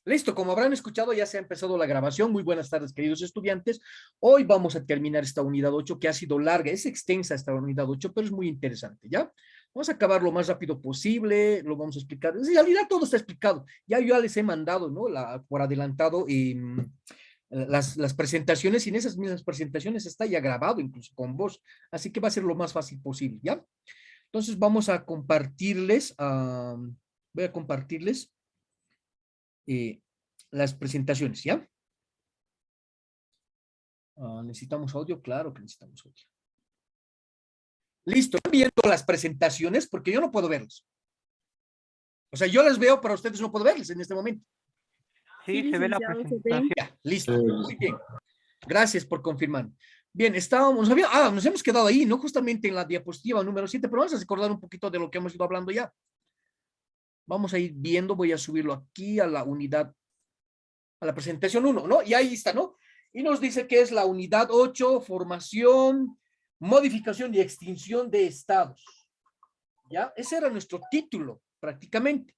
Listo, como habrán escuchado, ya se ha empezado la grabación. Muy buenas tardes, queridos estudiantes. Hoy vamos a terminar esta unidad 8 que ha sido larga, es extensa esta unidad 8, pero es muy interesante, ¿ya? Vamos a acabar lo más rápido posible, lo vamos a explicar. En realidad todo está explicado. Ya yo les he mandado, ¿no? Por adelantado las presentaciones y en esas mismas presentaciones está ya grabado, incluso con voz. Así que va a ser lo más fácil posible, ¿ya? Entonces vamos a compartirles, voy a compartirles eh, las presentaciones, ¿ya? Necesitamos audio, claro que necesitamos audio. Listo, ¿están viendo las presentaciones? Porque yo no puedo verlas. O sea, yo las veo, pero ustedes no puedo verlas en este momento. Sí, se ve la presentación. Ya, listo, muy bien. Gracias por confirmar. Bien, nos hemos quedado ahí, ¿no? Justamente en la diapositiva número 7, pero vamos a recordar un poquito de lo que hemos ido hablando ya. Vamos a ir viendo, voy a subirlo aquí a la unidad, a la presentación 1, ¿no? Y ahí está, ¿no? Y nos dice que es la unidad 8, formación, modificación y extinción de estados. ¿Ya? Ese era nuestro título, prácticamente.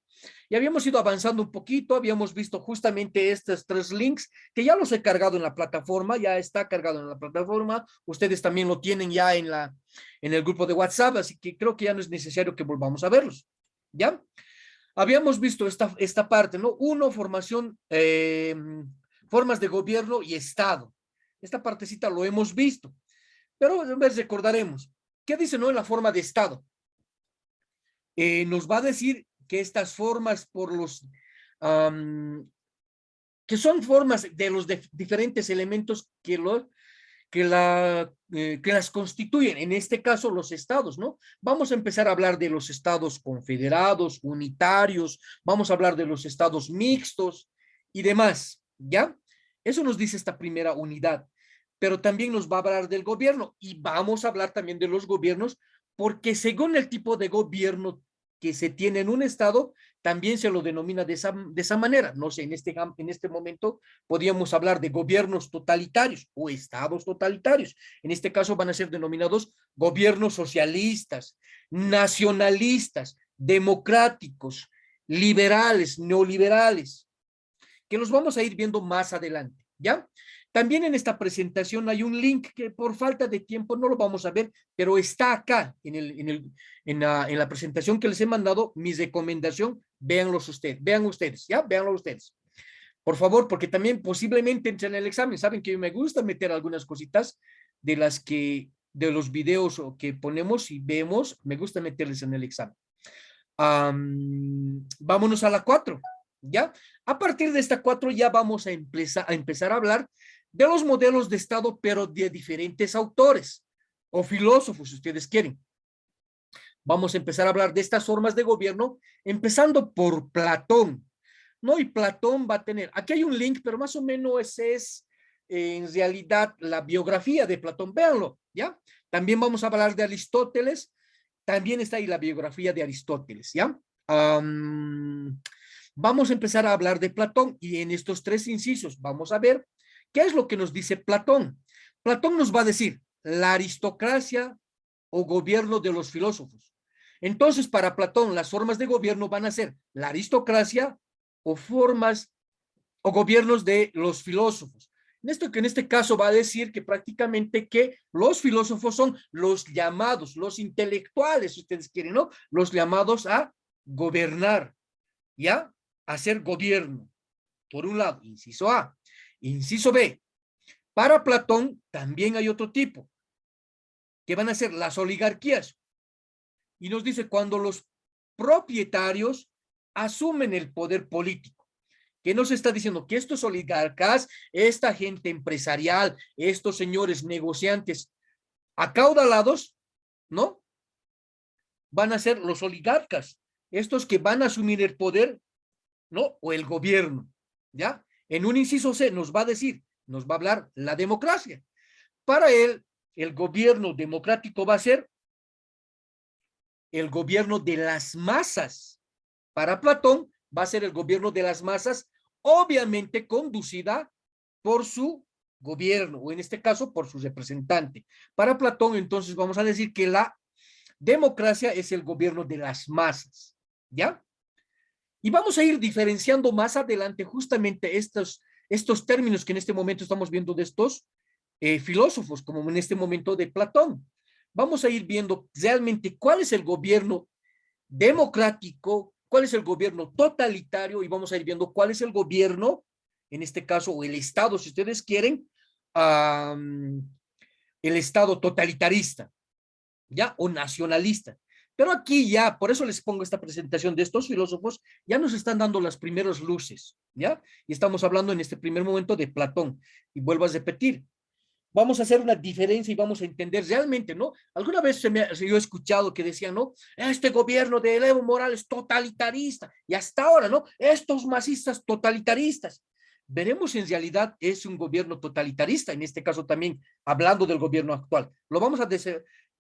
Y habíamos ido avanzando un poquito, habíamos visto justamente estos 3 links, que ya los he cargado en la plataforma, ya está cargado en la plataforma, ustedes también lo tienen ya en el grupo de WhatsApp, así que creo que ya no es necesario que volvamos a verlos, ¿ya? Habíamos visto esta parte, ¿no? Uno, formación, formas de gobierno y Estado. Esta partecita lo hemos visto, pero en vez recordaremos. ¿Qué dice, no, en la forma de Estado? Nos va a decir que estas formas que son formas de los diferentes elementos que las constituyen, en este caso los estados, ¿no? Vamos a empezar a hablar de los estados confederados, unitarios, vamos a hablar de los estados mixtos y demás, ¿ya? Eso nos dice esta primera unidad, pero también nos va a hablar del gobierno y vamos a hablar también de los gobiernos, porque según el tipo de gobierno que se tiene en un estado, también se lo denomina de esa manera. No sé, en este momento podríamos hablar de gobiernos totalitarios o estados totalitarios. En este caso van a ser denominados gobiernos socialistas, nacionalistas, democráticos, liberales, neoliberales, que los vamos a ir viendo más adelante, ¿ya? También en esta presentación hay un link que por falta de tiempo no lo vamos a ver, pero está acá en la presentación que les he mandado, mi recomendación, vean ustedes, ¿ya? Véanlo ustedes. Por favor, porque también posiblemente entren en el examen. Saben que me gusta meter algunas cositas de los videos que ponemos y vemos, me gusta meterles en el examen. Vámonos a la 4, ¿ya? A partir de esta 4 ya vamos a empezar a hablar de los modelos de Estado, pero de diferentes autores o filósofos, si ustedes quieren. Vamos a empezar a hablar de estas formas de gobierno, empezando por Platón, ¿no? Y Platón va a tener, aquí hay un link, pero más o menos ese es en realidad la biografía de Platón, véanlo, ¿ya? También vamos a hablar de Aristóteles, también está ahí la biografía de Aristóteles, ¿ya? Vamos a empezar a hablar de Platón y en estos 3 incisos vamos a ver qué es lo que nos dice Platón. Platón nos va a decir la aristocracia o gobierno de los filósofos. Entonces, para Platón, las formas de gobierno van a ser la aristocracia o formas o gobiernos de los filósofos. En este caso va a decir que prácticamente que los filósofos son los llamados, los intelectuales, si ustedes quieren, ¿no? Los llamados a gobernar, ¿ya? A hacer gobierno. Por un lado, inciso A. Inciso B. Para Platón también hay otro tipo, que van a ser las oligarquías. Y nos dice cuando los propietarios asumen el poder político. ¿Qué nos está diciendo? Que estos oligarcas, esta gente empresarial, estos señores negociantes acaudalados, ¿no? Van a ser los oligarcas, estos que van a asumir el poder, ¿no? O el gobierno, ¿ya? En un inciso C nos va a decir, nos va a hablar la democracia. Para él, el gobierno democrático va a ser el gobierno de las masas. Para Platón, va a ser el gobierno de las masas, obviamente conducida por su gobierno, o en este caso, por su representante. Para Platón, entonces, vamos a decir que la democracia es el gobierno de las masas, ¿ya? Y vamos a ir diferenciando más adelante justamente estos términos que en este momento estamos viendo de estos filósofos, como en este momento de Platón. Vamos a ir viendo realmente cuál es el gobierno democrático, cuál es el gobierno totalitario y vamos a ir viendo cuál es el gobierno, en este caso, o el Estado, si ustedes quieren, el Estado totalitarista, ¿ya? O nacionalista. Pero aquí ya, por eso les pongo esta presentación de estos filósofos, ya nos están dando las primeras luces, ¿ya? Y estamos hablando en este primer momento de Platón. Y vuelvo a repetir, vamos a hacer una diferencia y vamos a entender realmente, ¿no? Alguna vez yo he escuchado que decían, ¿no? Este gobierno de Evo Morales totalitarista, y hasta ahora, ¿no? Estos masistas totalitaristas. Veremos en realidad es un gobierno totalitarista, en este caso también hablando del gobierno actual. Lo vamos a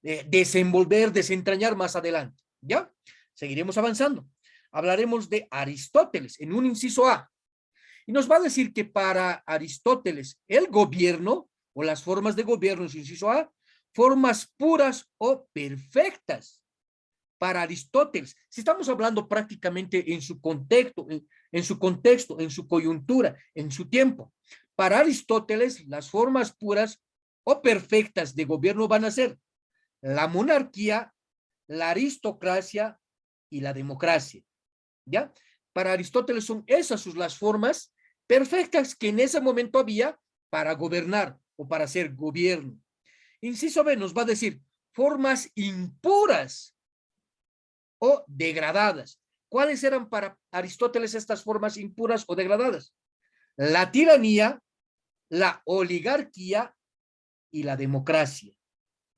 desenvolver, desentrañar más adelante, ¿ya? Seguiremos avanzando. Hablaremos de Aristóteles en un inciso A. Y nos va a decir que para Aristóteles el gobierno o las formas de gobierno, en su inciso A, formas puras o perfectas. Para Aristóteles, si estamos hablando prácticamente en su contexto, en su contexto, en su coyuntura, en su tiempo, para Aristóteles las formas puras o perfectas de gobierno van a ser la monarquía, la aristocracia y la democracia, ¿ya? Para Aristóteles son esas las formas perfectas que en ese momento había para gobernar o para hacer gobierno. Inciso B nos va a decir formas impuras o degradadas. ¿Cuáles eran para Aristóteles estas formas impuras o degradadas? La tiranía, la oligarquía y la democracia,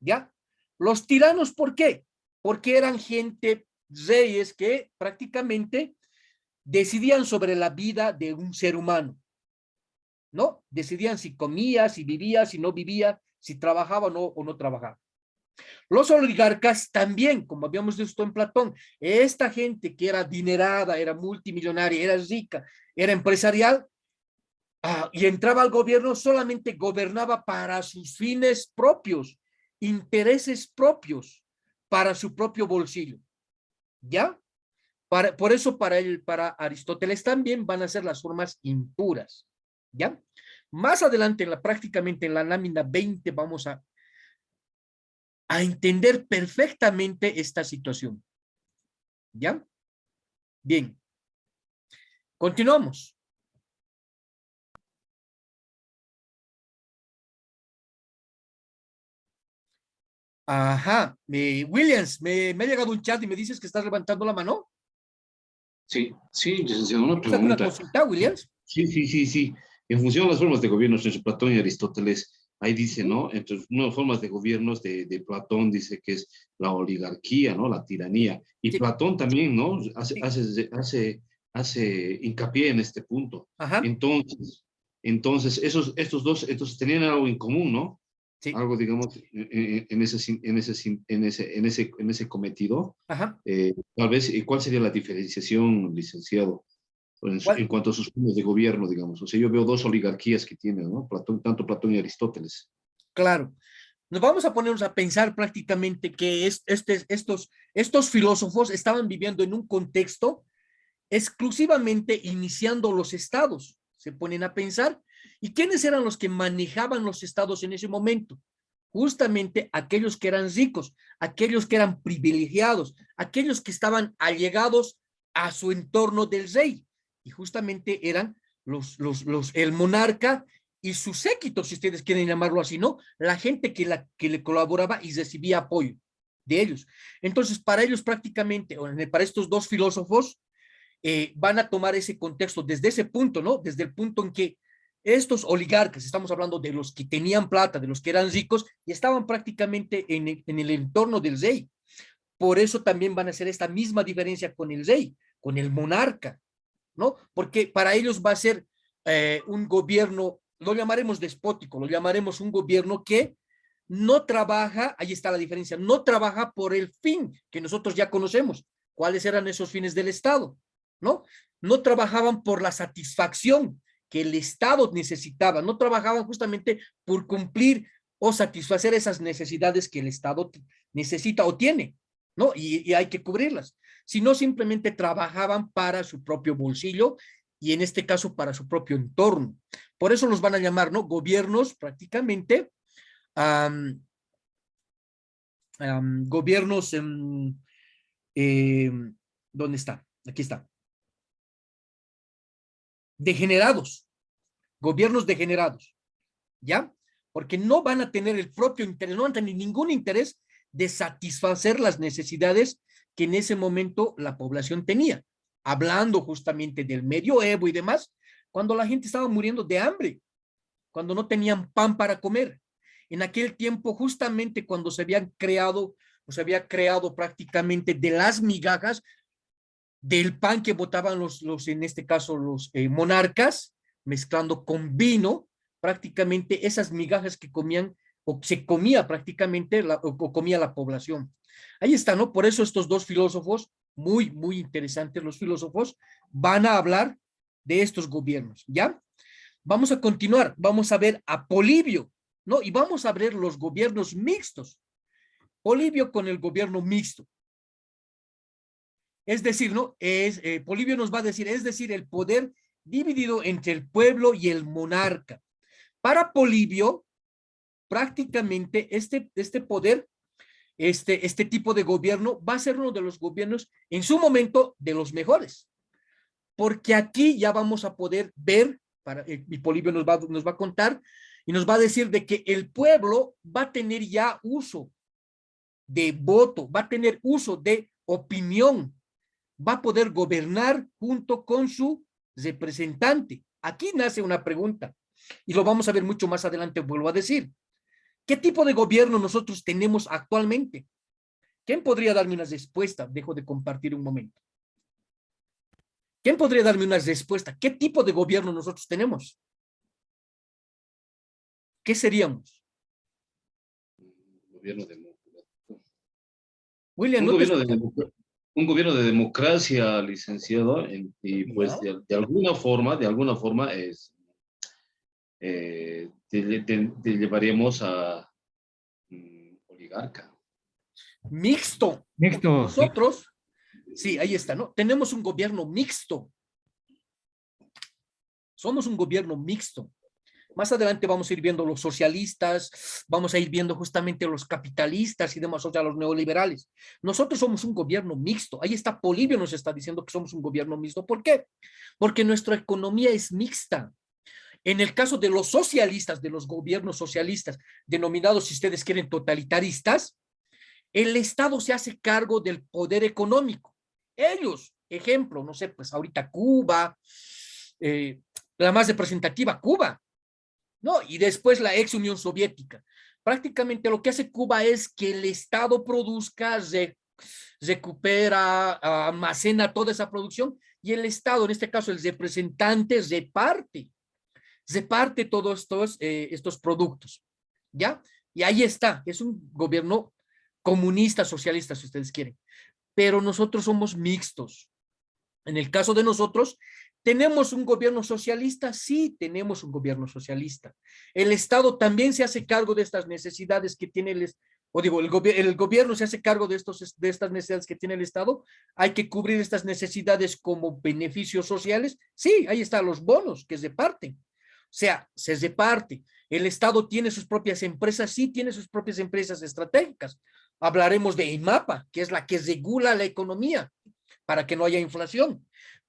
¿ya? Los tiranos, ¿por qué? Porque eran gente, reyes que prácticamente decidían sobre la vida de un ser humano, ¿no? Decidían si comía, si vivía, si no vivía, si trabajaba o no trabajaba. Los oligarcas también, como habíamos visto en Platón, esta gente que era adinerada, era multimillonaria, era rica, era empresarial, y entraba al gobierno, solamente gobernaba para sus fines propios, intereses propios, para su propio bolsillo, ¿ya? Por eso para Aristóteles también van a ser las formas impuras, ¿ya? Más adelante, prácticamente en la lámina 20, vamos a entender perfectamente esta situación, ¿ya? Bien, continuamos. Ajá, Williams, me ha llegado un chat y me dices que estás levantando la mano. Sí, sí, licenciado, una ¿Tienes alguna pregunta. consulta, Williams? Sí. En función de las formas de gobierno entre Platón y Aristóteles, ahí dice, ¿no? Entre unas formas de gobiernos de Platón dice que es la oligarquía, ¿no? La tiranía. Y Sí, Platón también, ¿no? sí. Hace hincapié en este punto. Ajá, Entonces, estos dos, entonces tenían algo en común, ¿no? sí, Algo, digamos, en ese cometido. ajá. Tal vez, ¿cuál sería la diferenciación, licenciado, ¿Cuál? en cuanto a sus formas de gobierno, digamos? O sea, yo veo dos oligarquías que tienen, ¿no? Platón, tanto Platón y Aristóteles. Claro. Nos vamos a ponernos a pensar prácticamente que estos filósofos estaban viviendo en un contexto exclusivamente iniciando los estados. Se ponen a pensar. ¿Y quiénes eran los que manejaban los estados en ese momento? Justamente aquellos que eran ricos, aquellos que eran privilegiados, aquellos que estaban allegados a su entorno del rey. Y justamente eran el monarca y su séquito, si ustedes quieren llamarlo así, ¿no? La gente que le colaboraba y recibía apoyo de ellos. Entonces, para ellos prácticamente, para estos dos filósofos, van a tomar ese contexto desde ese punto, ¿no? Desde el punto en que estos oligarcas, estamos hablando de los que tenían plata, de los que eran ricos, y estaban prácticamente en el entorno del rey. Por eso también van a hacer esta misma diferencia con el rey, con el monarca, ¿no? Porque para ellos va a ser un gobierno, lo llamaremos despótico, lo llamaremos un gobierno que no trabaja, ahí está la diferencia, no trabaja por el fin que nosotros ya conocemos. ¿Cuáles eran esos fines del Estado? ¿No? No trabajaban por la satisfacción que el Estado necesitaba, no trabajaban justamente por cumplir o satisfacer esas necesidades que el Estado necesita o tiene, ¿no? Y hay que cubrirlas, sino simplemente trabajaban para su propio bolsillo y en este caso para su propio entorno. Por eso los van a llamar, ¿no? Gobiernos prácticamente, gobiernos, ¿dónde está? Aquí está. Degenerados, gobiernos degenerados, ¿ya? Porque no van a tener el propio interés, no van a tener ningún interés de satisfacer las necesidades que en ese momento la población tenía. Hablando justamente del medioevo y demás, cuando la gente estaba muriendo de hambre, cuando no tenían pan para comer. En aquel tiempo, justamente cuando se habían creado, o se había creado prácticamente de las migajas del pan que botaban en este caso, los monarcas, mezclando con vino, prácticamente esas migajas que comían, o se comía prácticamente, o comía la población. Ahí está, ¿no? Por eso estos dos filósofos, muy, muy interesantes los filósofos, van a hablar de estos gobiernos, ¿ya? Vamos a continuar, vamos a ver a Polibio, ¿no? Y vamos a ver los gobiernos mixtos. Polibio con el gobierno mixto. Es decir, ¿no? Polibio nos va a decir, es decir, el poder dividido entre el pueblo y el monarca. Para Polibio, prácticamente este poder, este tipo de gobierno va a ser uno de los gobiernos en su momento de los mejores. Porque aquí ya vamos a poder ver, y Polibio nos va a contar y nos va a decir de que el pueblo va a tener ya uso de voto, va a tener uso de opinión, va a poder gobernar junto con su representante. Aquí nace una pregunta y lo vamos a ver mucho más adelante, vuelvo a decir. ¿Qué tipo de gobierno nosotros tenemos actualmente? ¿Quién podría darme una respuesta? Dejo de compartir un momento. ¿Quién podría darme una respuesta? ¿Qué tipo de gobierno nosotros tenemos? ¿Qué seríamos? Gobierno democrático. William, Un gobierno de democracia, licenciado, y pues de alguna forma es, te llevaríamos a oligarca. Mixto. Mixto. Nosotros, sí, ahí está, ¿no? Tenemos un gobierno mixto. Somos un gobierno mixto. Más adelante vamos a ir viendo los socialistas, vamos a ir viendo justamente los capitalistas y demás, o sea, los neoliberales. Nosotros somos un gobierno mixto. Ahí está, Polibio nos está diciendo que somos un gobierno mixto. ¿Por qué? Porque nuestra economía es mixta. En el caso de los socialistas, de los gobiernos socialistas, denominados, si ustedes quieren, totalitaristas, el Estado se hace cargo del poder económico. Ellos, ejemplo, no sé, pues ahorita Cuba, la más representativa, Cuba, ¿no? Y después la ex Unión Soviética. Prácticamente lo que hace Cuba es que el Estado produzca, recupera, almacena toda esa producción y el Estado, en este caso el representante, reparte todos estos productos, ¿ya? Y ahí está, es un gobierno comunista, socialista, si ustedes quieren. Pero nosotros somos mixtos. En el caso de nosotros, ¿tenemos un gobierno socialista? Sí, tenemos un gobierno socialista. El Estado también se hace cargo de estas necesidades que tiene el gobierno se hace cargo de estas necesidades que tiene el Estado. Hay que cubrir estas necesidades como beneficios sociales. Sí, ahí están los bonos que se reparten. O sea, se reparte. El Estado tiene sus propias empresas, sí, tiene sus propias empresas estratégicas. Hablaremos de IMAPA, que es la que regula la economía para que no haya inflación.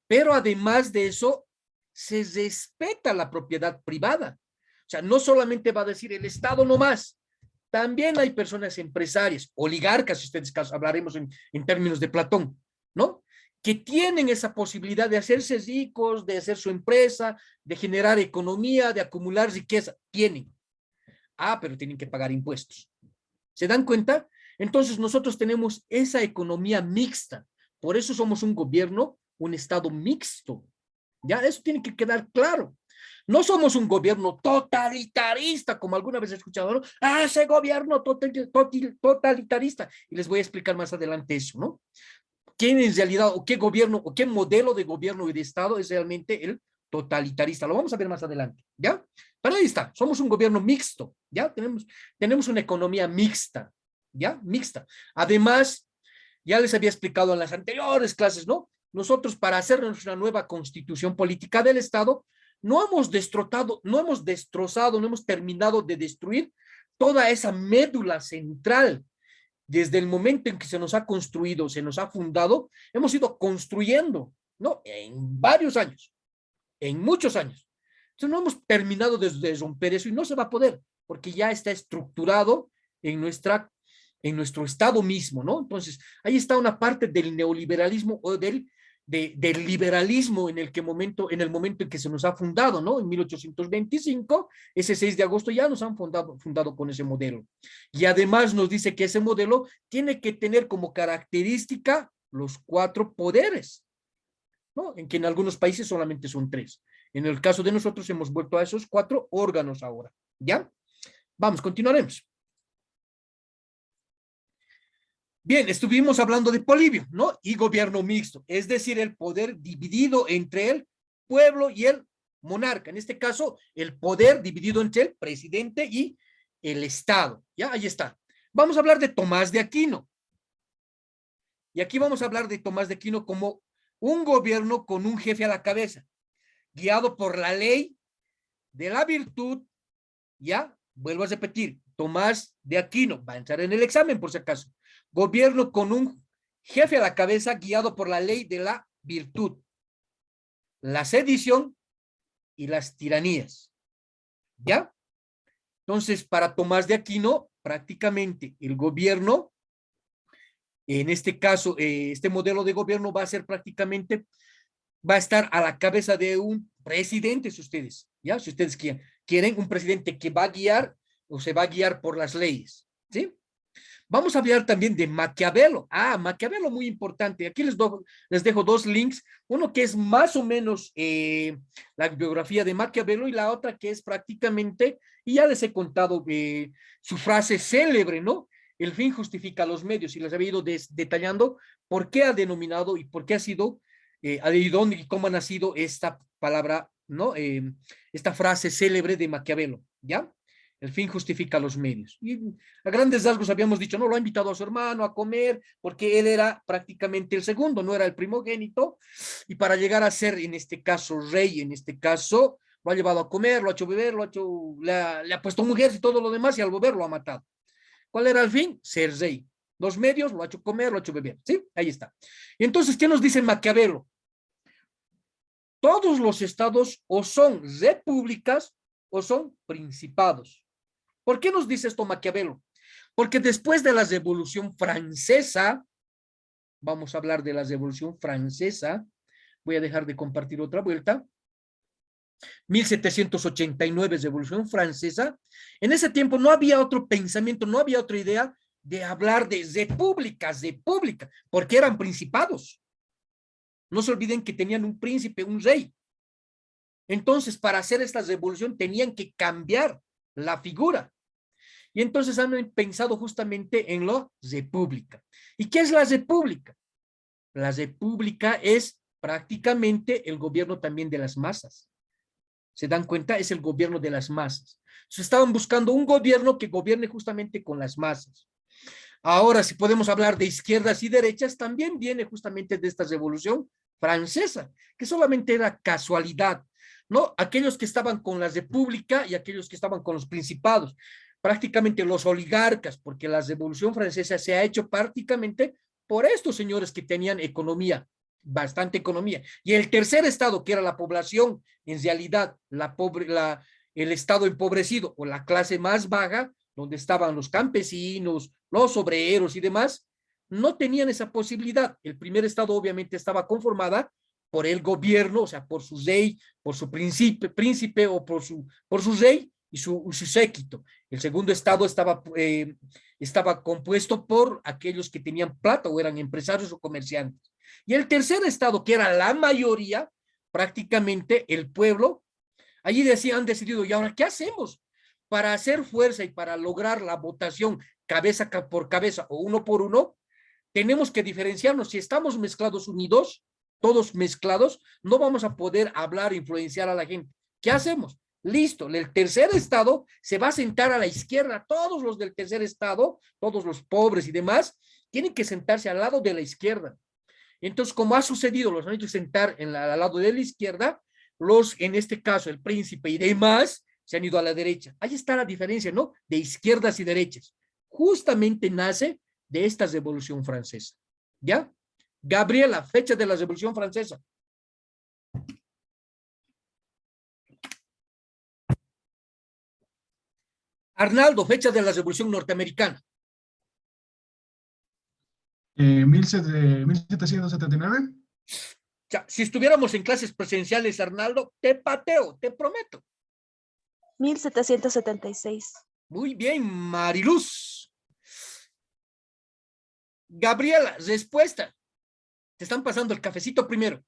Pero además de eso, se respeta la propiedad privada. O sea, no solamente va a decir el Estado no más, también hay personas empresarias, oligarcas, si ustedes hablaremos en términos de Platón, ¿no? Que tienen esa posibilidad de hacerse ricos, de hacer su empresa, de generar economía, de acumular riqueza. Tienen. Pero tienen que pagar impuestos. ¿Se dan cuenta? Entonces nosotros tenemos esa economía mixta. Por eso somos un gobierno, un Estado mixto. Ya, eso tiene que quedar claro. No somos un gobierno totalitarista, como alguna vez he escuchado, ¿no? Ese gobierno totalitarista. Y les voy a explicar más adelante eso, ¿no? ¿Quién en realidad, o qué gobierno, o qué modelo de gobierno y de Estado es realmente el totalitarista? Lo vamos a ver más adelante, ¿ya? Pero ahí está, somos un gobierno mixto, ¿ya? Tenemos una economía mixta, ¿ya? Mixta. Además, Ya les había explicado en las anteriores clases, ¿no? Nosotros para hacernos una nueva constitución política del Estado, no hemos destrozado, no hemos terminado de destruir toda esa médula central. Desde el momento en que se nos ha construido, se nos ha fundado, hemos ido construyendo, ¿no? En varios años, en muchos años. Entonces no hemos terminado de romper eso y no se va a poder, porque ya está estructurado en nuestro Estado mismo, ¿no? Entonces, ahí está una parte del neoliberalismo o del liberalismo en en el momento en que se nos ha fundado, ¿no? En 1825, ese 6 de agosto ya nos han fundado con ese modelo. Y además nos dice que ese modelo tiene que tener como característica los 4 poderes, ¿no? En que en algunos países solamente son 3. En el caso de nosotros hemos vuelto a esos 4 órganos ahora, ¿ya? Vamos, continuaremos. Bien, estuvimos hablando de Polibio, ¿no? Y gobierno mixto, es decir, el poder dividido entre el pueblo y el monarca. En este caso, el poder dividido entre el presidente y el Estado. ¿Ya? Ahí está. Vamos a hablar de Tomás de Aquino. Y aquí vamos a hablar de Tomás de Aquino como un gobierno con un jefe a la cabeza, guiado por la ley de la virtud. Ya, vuelvo a repetir, Tomás de Aquino, va a entrar en el examen por si acaso. Gobierno con un jefe a la cabeza guiado por la ley de la virtud, la sedición y las tiranías. ¿Ya? Entonces, para Tomás de Aquino, prácticamente el gobierno, en este caso, este modelo de gobierno va a ser prácticamente, va a estar a la cabeza de un presidente, si ustedes, ¿ya? Si ustedes quieren un presidente que va a guiar o se va a guiar por las leyes, ¿sí? Vamos a hablar también de Maquiavelo. Maquiavelo, muy importante. Aquí les dejo 2 links. Uno que es más o menos la biografía de Maquiavelo y la otra que es prácticamente, y ya les he contado su frase célebre, ¿no? El fin justifica los medios, y les había ido detallando por qué ha denominado y por qué ha sido, y dónde y cómo ha nacido esta palabra, ¿no? Esta frase célebre de Maquiavelo, ¿ya? El fin justifica los medios. Y a grandes rasgos habíamos dicho, no, lo ha invitado a su hermano a comer, porque él era prácticamente el segundo, no era el primogénito, y para llegar a ser, en este caso, rey, en este caso, lo ha llevado a comer, lo ha hecho beber, le ha puesto mujeres y todo lo demás, y al volver lo ha matado. ¿Cuál era el fin? Ser rey. Los medios, lo ha hecho comer, lo ha hecho beber, ¿sí? Ahí está. Y entonces, ¿qué nos dice Maquiavelo? Todos los estados o son repúblicas o son principados. ¿Por qué nos dice esto Maquiavelo? Porque después de la Revolución Francesa, vamos a hablar de la Revolución Francesa, voy a dejar de compartir otra vuelta, 1789, Revolución Francesa. En ese tiempo no había otro pensamiento, no había otra idea de hablar de repúblicas, porque eran principados. No se olviden que tenían un príncipe, un rey. Entonces, para hacer esta revolución tenían que cambiar la figura. Y entonces han pensado justamente en la república. ¿Y qué es la república? La república es prácticamente el gobierno también de las masas. ¿Se dan cuenta? Es el gobierno de las masas. Entonces estaban buscando un gobierno que gobierne justamente con las masas. Ahora, si podemos hablar de izquierdas y derechas, también viene justamente de esta revolución francesa, que solamente era casualidad, ¿no? Aquellos que estaban con la república y aquellos que estaban con los principados, prácticamente los oligarcas, porque la revolución francesa se ha hecho prácticamente por estos señores que tenían economía, bastante economía. Y el tercer estado, que era la población, en realidad, el estado empobrecido o la clase más baja, donde estaban los campesinos, los obreros y demás, no tenían esa posibilidad. El primer estado obviamente estaba conformada por el gobierno, o sea, por su rey, por su príncipe o por su rey y su séquito. El segundo estado estaba compuesto por aquellos que tenían plata o eran empresarios o comerciantes. Y el tercer estado, que era la mayoría, prácticamente el pueblo, allí han decidido, ¿y ahora qué hacemos? Para hacer fuerza y para lograr la votación cabeza por cabeza o uno por uno, tenemos que diferenciarnos. Si estamos mezclados unidos, todos mezclados, no vamos a poder hablar, influenciar a la gente. ¿Qué hacemos? Listo, el tercer estado se va a sentar a la izquierda, todos los del tercer estado, todos los pobres y demás, tienen que sentarse al lado de la izquierda. Entonces, como ha sucedido, los han hecho sentar al lado de la izquierda, en este caso, el príncipe y demás, se han ido a la derecha. Ahí está la diferencia, ¿no? De izquierdas y derechas. Justamente nace de esta Revolución Francesa. ¿Ya? Gabriela, fecha de la Revolución Francesa. Arnaldo, fecha de la Revolución Norteamericana. 1779. Ya, si estuviéramos en clases presenciales, Arnaldo, te pateo, te prometo. 1776. Muy bien, Mariluz. Gabriela, respuesta. Te están pasando el cafecito primero.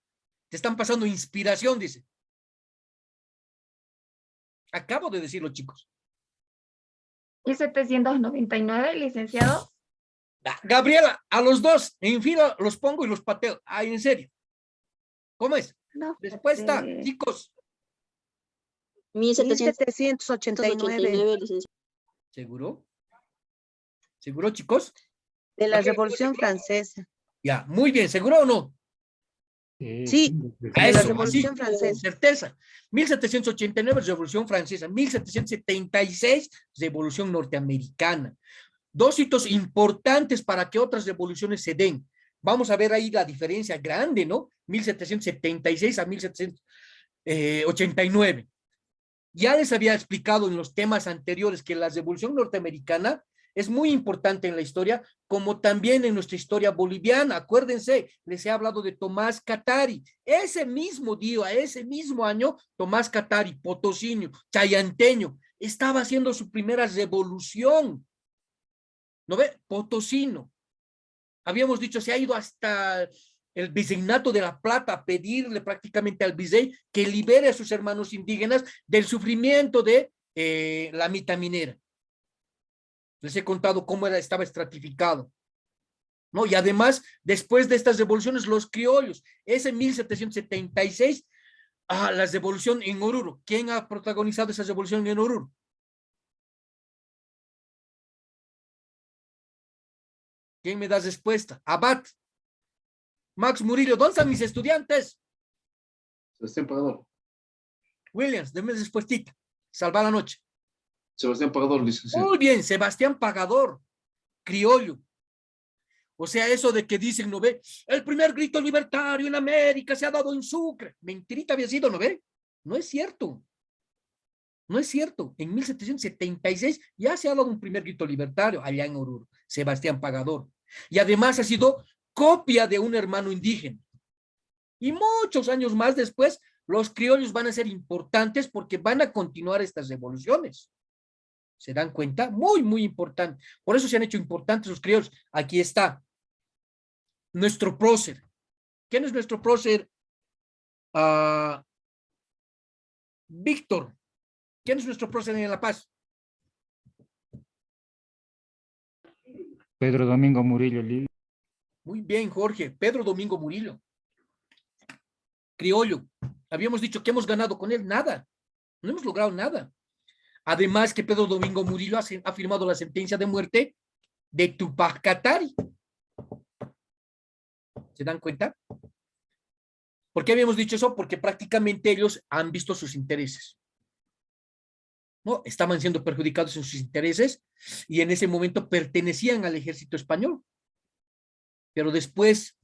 Te están pasando inspiración, dice. Acabo de decirlo, chicos. 1799, licenciado. Gabriela, a los dos, en fila los pongo y los pateo. Ay, en serio. ¿Cómo es? No, Respuesta, chicos. 1789. ¿Seguro? ¿Seguro, chicos? De la Revolución Francesa. Ya, muy bien, ¿seguro o no? Sí, A de la eso, Revolución así, con Francesa. certeza. 1789, Revolución Francesa. 1776, Revolución Norteamericana. Dos hitos importantes para que otras revoluciones se den. Vamos a ver ahí la diferencia grande, ¿no? 1776 a 1789. Ya les había explicado en los temas anteriores que la Revolución Norteamericana es muy importante en la historia, como también en nuestra historia boliviana. Acuérdense, les he hablado de Tomás Catari. Ese mismo día, ese mismo año, Tomás Catari, potosino, chayanteño, estaba haciendo su primera revolución. ¿No ve? Potosino. Habíamos dicho, se ha ido hasta el Virreinato de la Plata a pedirle prácticamente al virrey que libere a sus hermanos indígenas del sufrimiento de la mita minera. Les he contado cómo estaba estratificado, ¿no? Y además, después de estas revoluciones, los criollos, ese 1776, la revolución en Oruro. ¿Quién ha protagonizado esa revolución en Oruro? ¿Quién me da respuesta? Abad. Max Murillo, ¿dónde están mis estudiantes? Sebastián Pagador. Williams, denme respuestita. Salva la noche. Sebastián Pagador, licenciado. Muy bien, Sebastián Pagador, criollo. O sea, eso de que dicen, ¿no ve? El primer grito libertario en América se ha dado en Sucre. Mentirita había sido, ¿no ve? No es cierto. No es cierto. En 1776 ya se ha dado un primer grito libertario allá en Oruro. Sebastián Pagador. Y además ha sido copia de un hermano indígena. Y muchos años más después, los criollos van a ser importantes porque van a continuar estas revoluciones. ¿Se dan cuenta? Muy, muy importante. Por eso se han hecho importantes los criollos. Aquí está nuestro prócer. ¿Quién es nuestro prócer? Víctor. ¿Quién es nuestro prócer en La Paz? Pedro Domingo Murillo Lili. Muy bien, Jorge. Pedro Domingo Murillo. Criollo. Habíamos dicho que hemos ganado con él. Nada. No hemos logrado nada. Además que Pedro Domingo Murillo ha firmado la sentencia de muerte de Tupac Katari. ¿Se dan cuenta? ¿Por qué habíamos dicho eso? Porque prácticamente ellos han visto sus intereses. ¿No? Estaban siendo perjudicados en sus intereses y en ese momento pertenecían al ejército español. Pero después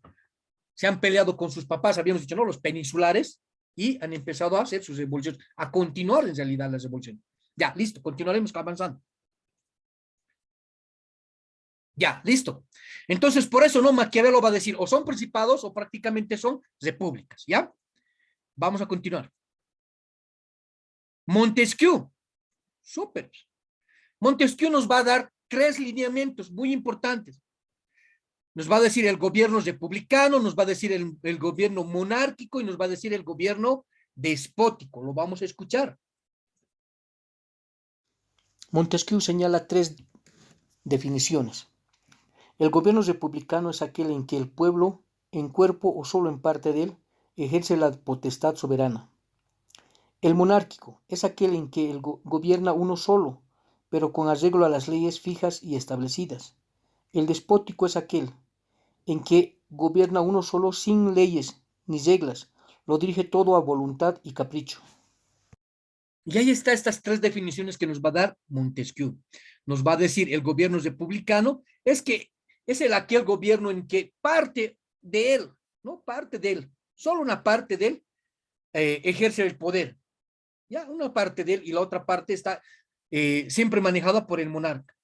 se han peleado con sus papás, habíamos dicho, ¿no? Los peninsulares, y han empezado a hacer sus revoluciones, a continuar en realidad las revoluciones. Ya, listo, continuaremos avanzando. Ya, listo. Entonces, por eso, ¿no? Maquiavelo va a decir, o son principados o prácticamente son repúblicas, ¿ya? Vamos a continuar. Montesquieu. Súper. Montesquieu nos va a dar 3 lineamientos muy importantes. Nos va a decir el gobierno republicano, nos va a decir el gobierno monárquico y nos va a decir el gobierno despótico. Lo vamos a escuchar. Montesquieu señala 3 definiciones. El gobierno republicano es aquel en que el pueblo, en cuerpo o solo en parte de él, ejerce la potestad soberana. El monárquico es aquel en que gobierna uno solo, pero con arreglo a las leyes fijas y establecidas. El despótico es aquel en que gobierna uno solo sin leyes ni reglas, lo dirige todo a voluntad y capricho. Y ahí está estas tres definiciones que nos va a dar Montesquieu. Nos va a decir el gobierno republicano es que es aquel gobierno en que parte de él, no parte de él, solo una parte de él ejerce el poder. Ya, una parte de él y la otra parte está siempre manejada por el monarca.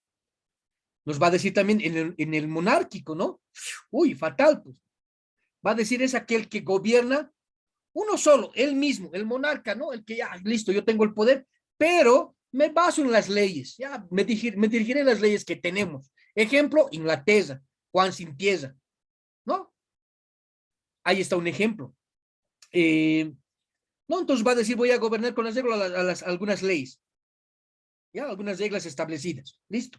Nos va a decir también en el monárquico, ¿no? Uy, fatal, pues. Va a decir es aquel que gobierna uno solo, él mismo, el monarca, ¿no? El que ya, listo, yo tengo el poder, pero me baso en las leyes, ya me dirigiré en las leyes que tenemos. Ejemplo, Inglaterra, Juan sin pieza, ¿no? Ahí está un ejemplo. No, entonces va a decir, voy a gobernar con algunas leyes, ya, algunas reglas establecidas, listo.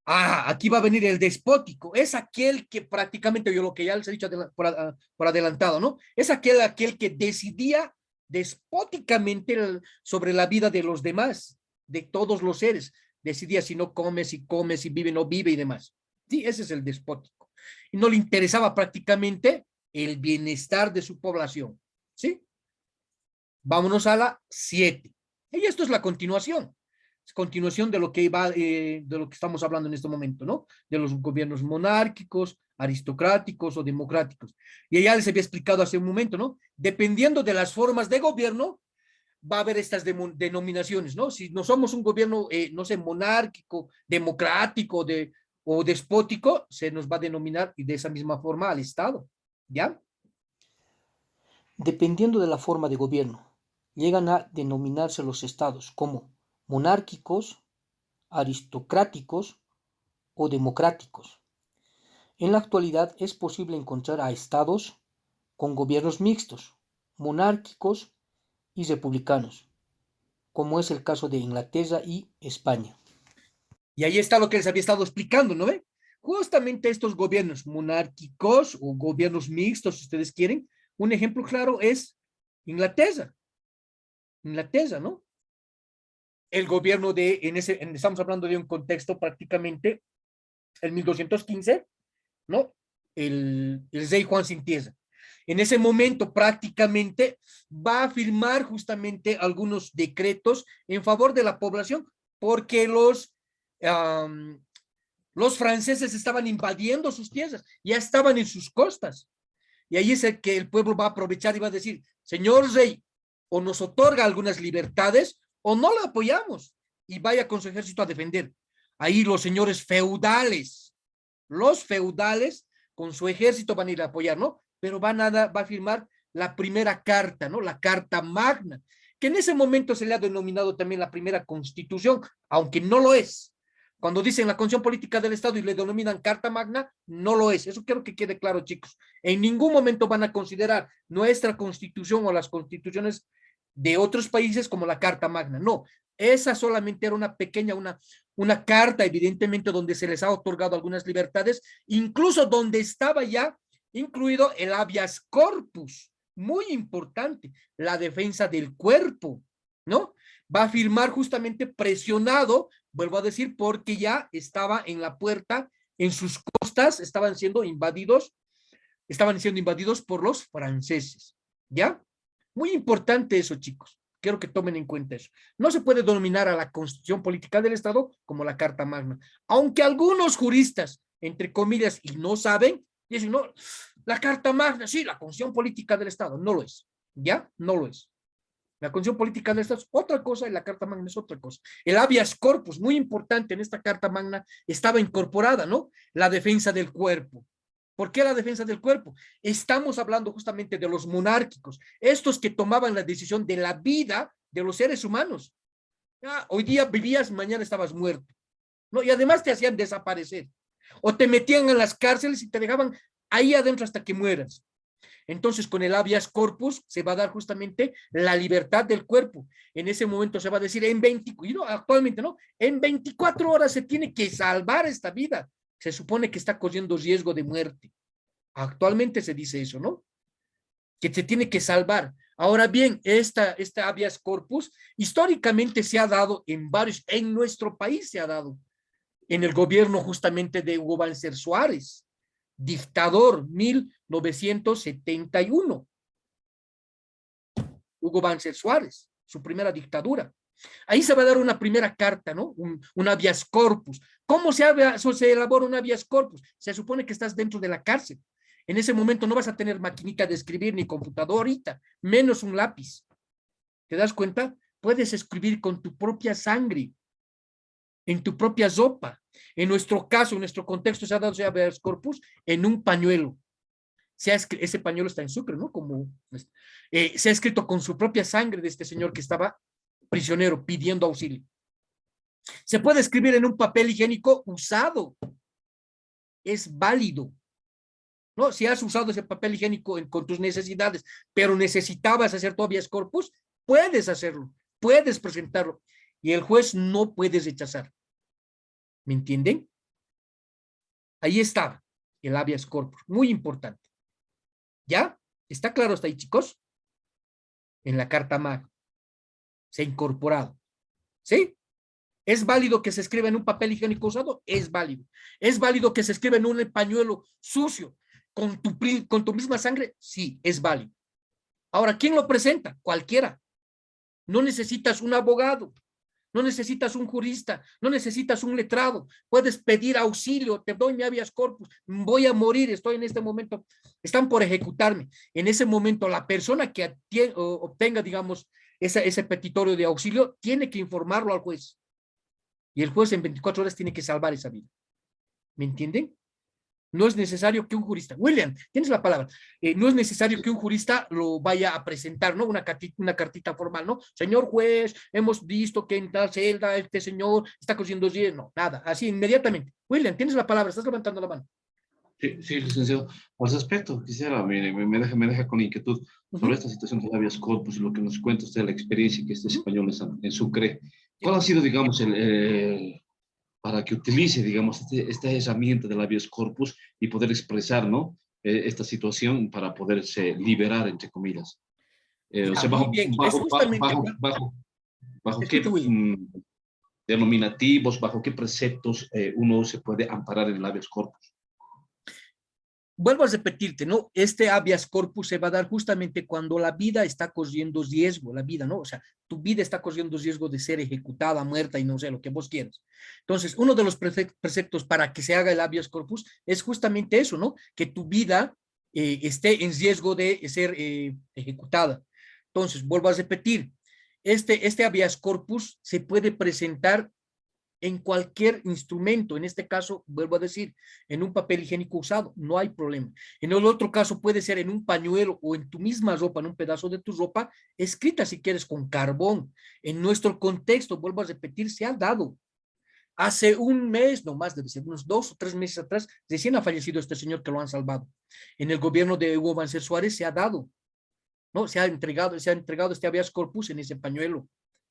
Aquí va a venir el despótico, es aquel que prácticamente, yo lo que ya les he dicho por adelantado, ¿no? Es aquel que decidía despóticamente sobre la vida de los demás, de todos los seres. Decidía si no come, si come, si vive, no vive y demás. Sí, ese es el despótico. Y no le interesaba prácticamente el bienestar de su población, ¿sí? Vámonos a la 7. Y esto es la continuación. Continuación de lo que va, de lo que estamos hablando en este momento, ¿no? De los gobiernos monárquicos, aristocráticos o democráticos. Y ya les había explicado hace un momento, ¿no? Dependiendo de las formas de gobierno, va a haber estas denominaciones, ¿no? Si no somos un gobierno, no sé, monárquico, democrático o despótico, se nos va a denominar y de esa misma forma al Estado, ¿ya? Dependiendo de la forma de gobierno, llegan a denominarse los estados como monárquicos, aristocráticos o democráticos. En la actualidad es posible encontrar a estados con gobiernos mixtos, monárquicos y republicanos, como es el caso de Inglaterra y España. Y ahí está lo que les había estado explicando, ¿no ve? Justamente estos gobiernos monárquicos o gobiernos mixtos, si ustedes quieren, un ejemplo claro es Inglaterra. Inglaterra, ¿no? El gobierno estamos hablando de un contexto prácticamente, el 1215, ¿no? El rey Juan sin tierra. En ese momento prácticamente va a firmar justamente algunos decretos en favor de la población porque los franceses estaban invadiendo sus tierras, ya estaban en sus costas. Y ahí es el que el pueblo va a aprovechar y va a decir, señor rey, o nos otorga algunas libertades o no la apoyamos y vaya con su ejército a defender. Ahí los feudales con su ejército van a ir a apoyar, ¿no? Pero va a firmar la primera carta, ¿no? La Carta Magna, que en ese momento se le ha denominado también la primera constitución, aunque no lo es. Cuando dicen la Constitución Política del Estado y le denominan Carta Magna, no lo es. Eso quiero que quede claro, chicos. En ningún momento van a considerar nuestra constitución o las constituciones de otros países como la Carta Magna. No, esa solamente era una pequeña, una carta, evidentemente, donde se les ha otorgado algunas libertades, incluso donde estaba ya incluido el habeas corpus, muy importante, la defensa del cuerpo, ¿no? Va a firmar justamente presionado, vuelvo a decir, porque ya estaba en la puerta, en sus costas, estaban siendo invadidos por los franceses, ¿ya? Muy importante eso, chicos. Quiero que tomen en cuenta eso. No se puede denominar a la Constitución Política del Estado como la Carta Magna, aunque algunos juristas, entre comillas, y no saben, dicen, no, la Carta Magna, sí, la Constitución Política del Estado, no lo es, ¿ya? No lo es. La Constitución Política del Estado es otra cosa y la Carta Magna es otra cosa. El habeas corpus, muy importante en esta Carta Magna, estaba incorporada, ¿no? La defensa del cuerpo. ¿Por qué la defensa del cuerpo? Estamos hablando justamente de los monárquicos, estos que tomaban la decisión de la vida de los seres humanos. Hoy día vivías, mañana estabas muerto, ¿no? Y además te hacían desaparecer. O te metían en las cárceles y te dejaban ahí adentro hasta que mueras. Entonces, con el habeas corpus se va a dar justamente la libertad del cuerpo. En ese momento se va a decir, actualmente, ¿no? En 24 horas se tiene que salvar esta vida. Se supone que está corriendo riesgo de muerte. Actualmente se dice eso, ¿no? Que se tiene que salvar. Ahora bien, esta habeas corpus históricamente se ha dado en nuestro país se ha dado. en el gobierno justamente de Hugo Banzer Suárez, dictador 1971. Hugo Banzer Suárez, su primera dictadura. Ahí se va a dar una primera carta, ¿no? Un habeas corpus. ¿Cómo se elabora un habeas corpus? Se supone que estás dentro de la cárcel. En ese momento no vas a tener maquinita de escribir ni computador ahorita, menos un lápiz. ¿Te das cuenta? Puedes escribir con tu propia sangre, en tu propia sopa. En nuestro caso, en nuestro contexto, se ha dado ese habeas corpus en un pañuelo. Ese pañuelo está en Sucre, ¿no? Se ha escrito con su propia sangre de este señor que estaba prisionero pidiendo auxilio. Se puede escribir en un papel higiénico usado. Es válido. ¿No? Si has usado ese papel higiénico con tus necesidades, pero necesitabas hacer tu habeas corpus, puedes hacerlo, puedes presentarlo. Y el juez no puede rechazar. ¿Me entienden? Ahí estaba el habeas corpus, muy importante. ¿Ya? ¿Está claro hasta ahí, chicos? En la Carta Magna. Se ha incorporado. ¿Sí? ¿Es válido que se escriba en un papel higiénico usado? Es válido. ¿Es válido que se escriba en un pañuelo sucio con tu misma sangre? Sí, es válido. Ahora, ¿quién lo presenta? Cualquiera. No necesitas un abogado, no necesitas un jurista, no necesitas un letrado. Puedes pedir auxilio, te doy mi habeas corpus, voy a morir, estoy en este momento, están por ejecutarme. En ese momento, la persona que obtenga, digamos, ese petitorio de auxilio, tiene que informarlo al juez. Y el juez en 24 horas tiene que salvar esa vida. ¿Me entienden? No es necesario que un jurista, William, tienes la palabra, no es necesario que un jurista lo vaya a presentar, ¿no? Una cartita formal, ¿no? Señor juez, hemos visto que en tal celda este señor está cogiendo 10, no, nada, así inmediatamente. William, tienes la palabra, estás levantando la mano. Sí, licenciado. Al respecto, quisiera, me deja con inquietud sobre esta situación de habeas corpus y lo que nos cuenta usted, la experiencia que este español en Sucre. ¿Cuál ha sido, digamos, para que utilice, digamos, esta herramienta del habeas corpus y poder expresar, ¿no? Esta situación para poderse liberar, entre comillas? O sea, Muy bien, es justamente... bajo qué denominativos, bajo qué preceptos uno se puede amparar en el habeas corpus. Vuelvo a repetirte, ¿no? Este habeas corpus se va a dar justamente cuando la vida está corriendo riesgo, la vida, ¿no? O sea, tu vida está corriendo riesgo de ser ejecutada, muerta y no sé, lo que vos quieras. Entonces, uno de los preceptos para que se haga el habeas corpus es justamente eso, ¿no? Que tu vida esté en riesgo de ser ejecutada. Entonces, vuelvo a repetir, este habeas corpus se puede presentar en cualquier instrumento, en este caso, vuelvo a decir, en un papel higiénico usado, no hay problema. En el otro caso puede ser en un pañuelo o en tu misma ropa, en un pedazo de tu ropa, escrita si quieres con carbón. En nuestro contexto, vuelvo a repetir, se ha dado. Hace un mes, no más, debe ser unos 2 o 3 meses atrás, recién ha fallecido este señor que lo han salvado. En el gobierno de Hugo Banzer Suárez se ha dado, ¿no? Se ha entregado este habeas corpus en ese pañuelo,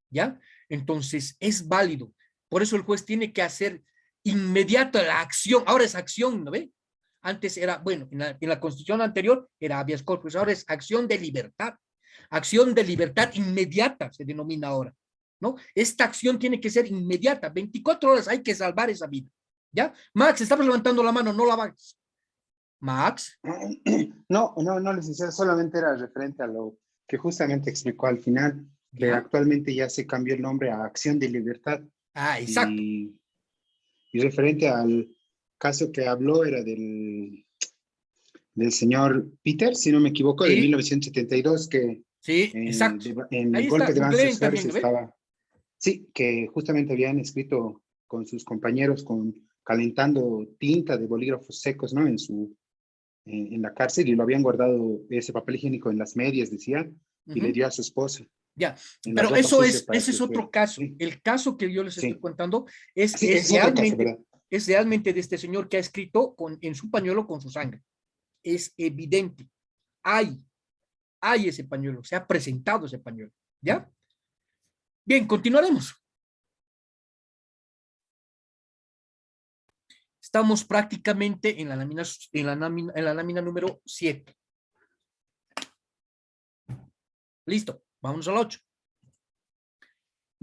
¿ya? Entonces, es válido. Por eso el juez tiene que hacer inmediata la acción. Ahora es acción, ¿no ve? Antes era, bueno, en la constitución anterior era habeas corpus, ahora es acción de libertad. Acción de libertad inmediata se denomina ahora, ¿no? Esta acción tiene que ser inmediata, 24 horas, hay que salvar esa vida, ¿ya? Max, estabas levantando la mano, no la bajes. Max. No, licenciado, solamente era referente a lo que justamente explicó al final, que ¿Ya? actualmente ya se cambió el nombre a Acción de Libertad. Ah, exacto. Y referente al caso que habló era del señor Peter, si no me equivoco, Sí. de 1972, que Sí, exacto. en Ahí el está, golpe de Banzer googleen Suárez también, ¿no ve? estaba. Sí, que justamente habían escrito con sus compañeros, calentando tinta de bolígrafos secos, ¿no? En la cárcel, y lo habían guardado ese papel higiénico en las medias, decía, y le dio a su esposa. Ya, En la pero ropa eso sucia es, para ese que es otro fuera. caso. Sí, El caso que yo les estoy sí. contando es, Sí, es otro caso, ¿verdad? es realmente de este señor que ha escrito en su pañuelo con su sangre. Es evidente. Hay ese pañuelo, se ha presentado ese pañuelo. ¿Ya? Bien, continuaremos. Estamos prácticamente en la lámina número 7. Listo, vámonos al 8.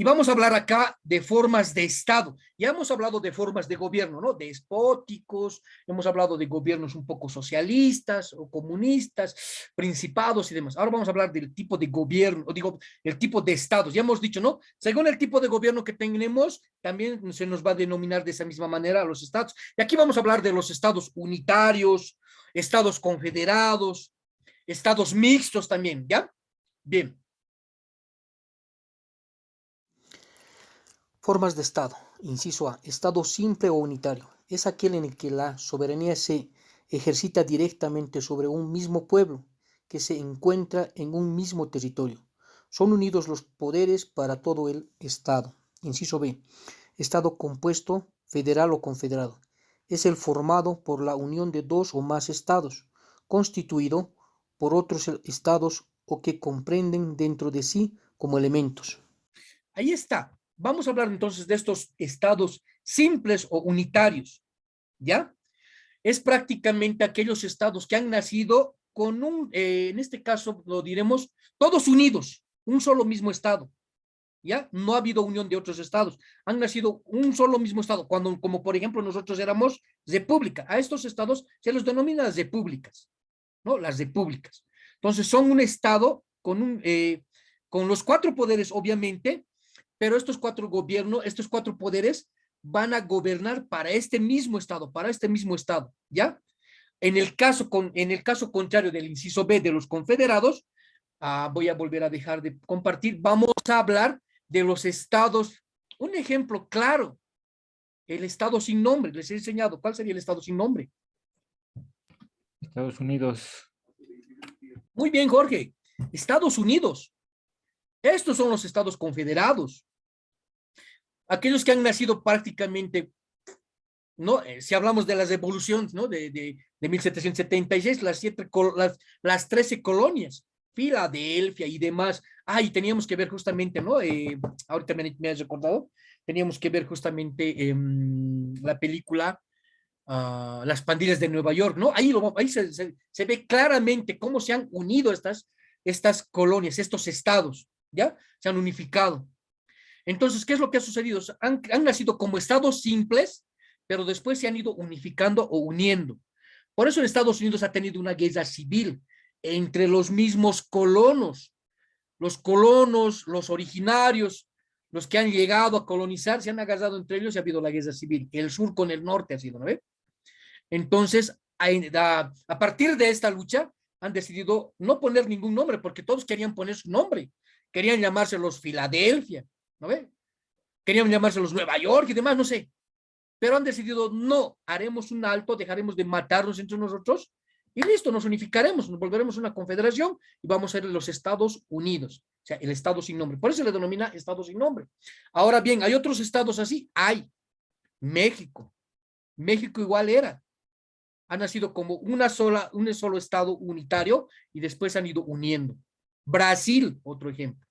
Y vamos a hablar acá de formas de Estado. Ya hemos hablado de formas de gobierno, ¿no? Despóticos, hemos hablado de gobiernos un poco socialistas o comunistas, principados y demás. Ahora vamos a hablar del tipo de gobierno, o digo, el tipo de estados. Ya hemos dicho, ¿no? Según el tipo de gobierno que tenemos, también se nos va a denominar de esa misma manera a los estados. Y aquí vamos a hablar de los estados unitarios, estados confederados, estados mixtos también, ¿ya? Bien. Formas de Estado. Inciso A. Estado simple o unitario. Es aquel en el que la soberanía se ejercita directamente sobre un mismo pueblo que se encuentra en un mismo territorio. Son unidos los poderes para todo el Estado. Inciso B. Estado compuesto, federal o confederado. Es el formado por la unión de dos o más estados, constituido por otros estados o que comprenden dentro de sí como elementos. Ahí está. Vamos a hablar entonces de estos estados simples o unitarios, ¿ya? Es prácticamente aquellos estados que han nacido con en este caso lo diremos, todos unidos, un solo mismo estado, ¿ya? No ha habido unión de otros estados, han nacido un solo mismo estado, como por ejemplo nosotros éramos república, a estos estados se los denomina las repúblicas, ¿no? Las repúblicas. Entonces son un estado con los cuatro poderes, obviamente, pero estos cuatro gobiernos, estos cuatro poderes van a gobernar para este mismo estado, ¿ya? En el caso contrario del inciso B de los confederados, voy a volver a dejar de compartir, vamos a hablar de los estados, un ejemplo claro, el estado sin nombre, les he enseñado, ¿cuál sería el estado sin nombre? Estados Unidos. Muy bien, Jorge, Estados Unidos. Estos son los estados confederados. Aquellos que han nacido prácticamente, ¿no? Si hablamos de las revoluciones, ¿no? De 1776, las 13 colonias, Filadelfia y demás. Y teníamos que ver justamente, ¿no? Ahorita me has recordado, teníamos que ver justamente la película Las pandillas de Nueva York, ¿no? Ahí se ve claramente cómo se han unido estas colonias, estos estados, ¿ya? Se han unificado. Entonces, ¿qué es lo que ha sucedido? Han nacido como estados simples, pero después se han ido unificando o uniendo. Por eso en Estados Unidos ha tenido una guerra civil entre los mismos colonos. Los colonos, los originarios, los que han llegado a colonizar, se han agarrado entre ellos y ha habido la guerra civil. El sur con el norte ha sido, ¿no ve? Entonces, a partir de esta lucha, han decidido no poner ningún nombre, porque todos querían poner su nombre. Querían llamarse los Filadelfia, ¿no ve? Querían llamarse los Nueva York y demás, no sé. Pero han decidido, no, haremos un alto, dejaremos de matarnos entre nosotros y listo, nos unificaremos, nos volveremos una confederación y vamos a ser los Estados Unidos, o sea, el Estado sin nombre. Por eso se le denomina Estado sin nombre. Ahora bien, ¿hay otros estados así? Hay. México. México igual era. Ha nacido como un solo estado unitario y después han ido uniendo. Brasil, otro ejemplo,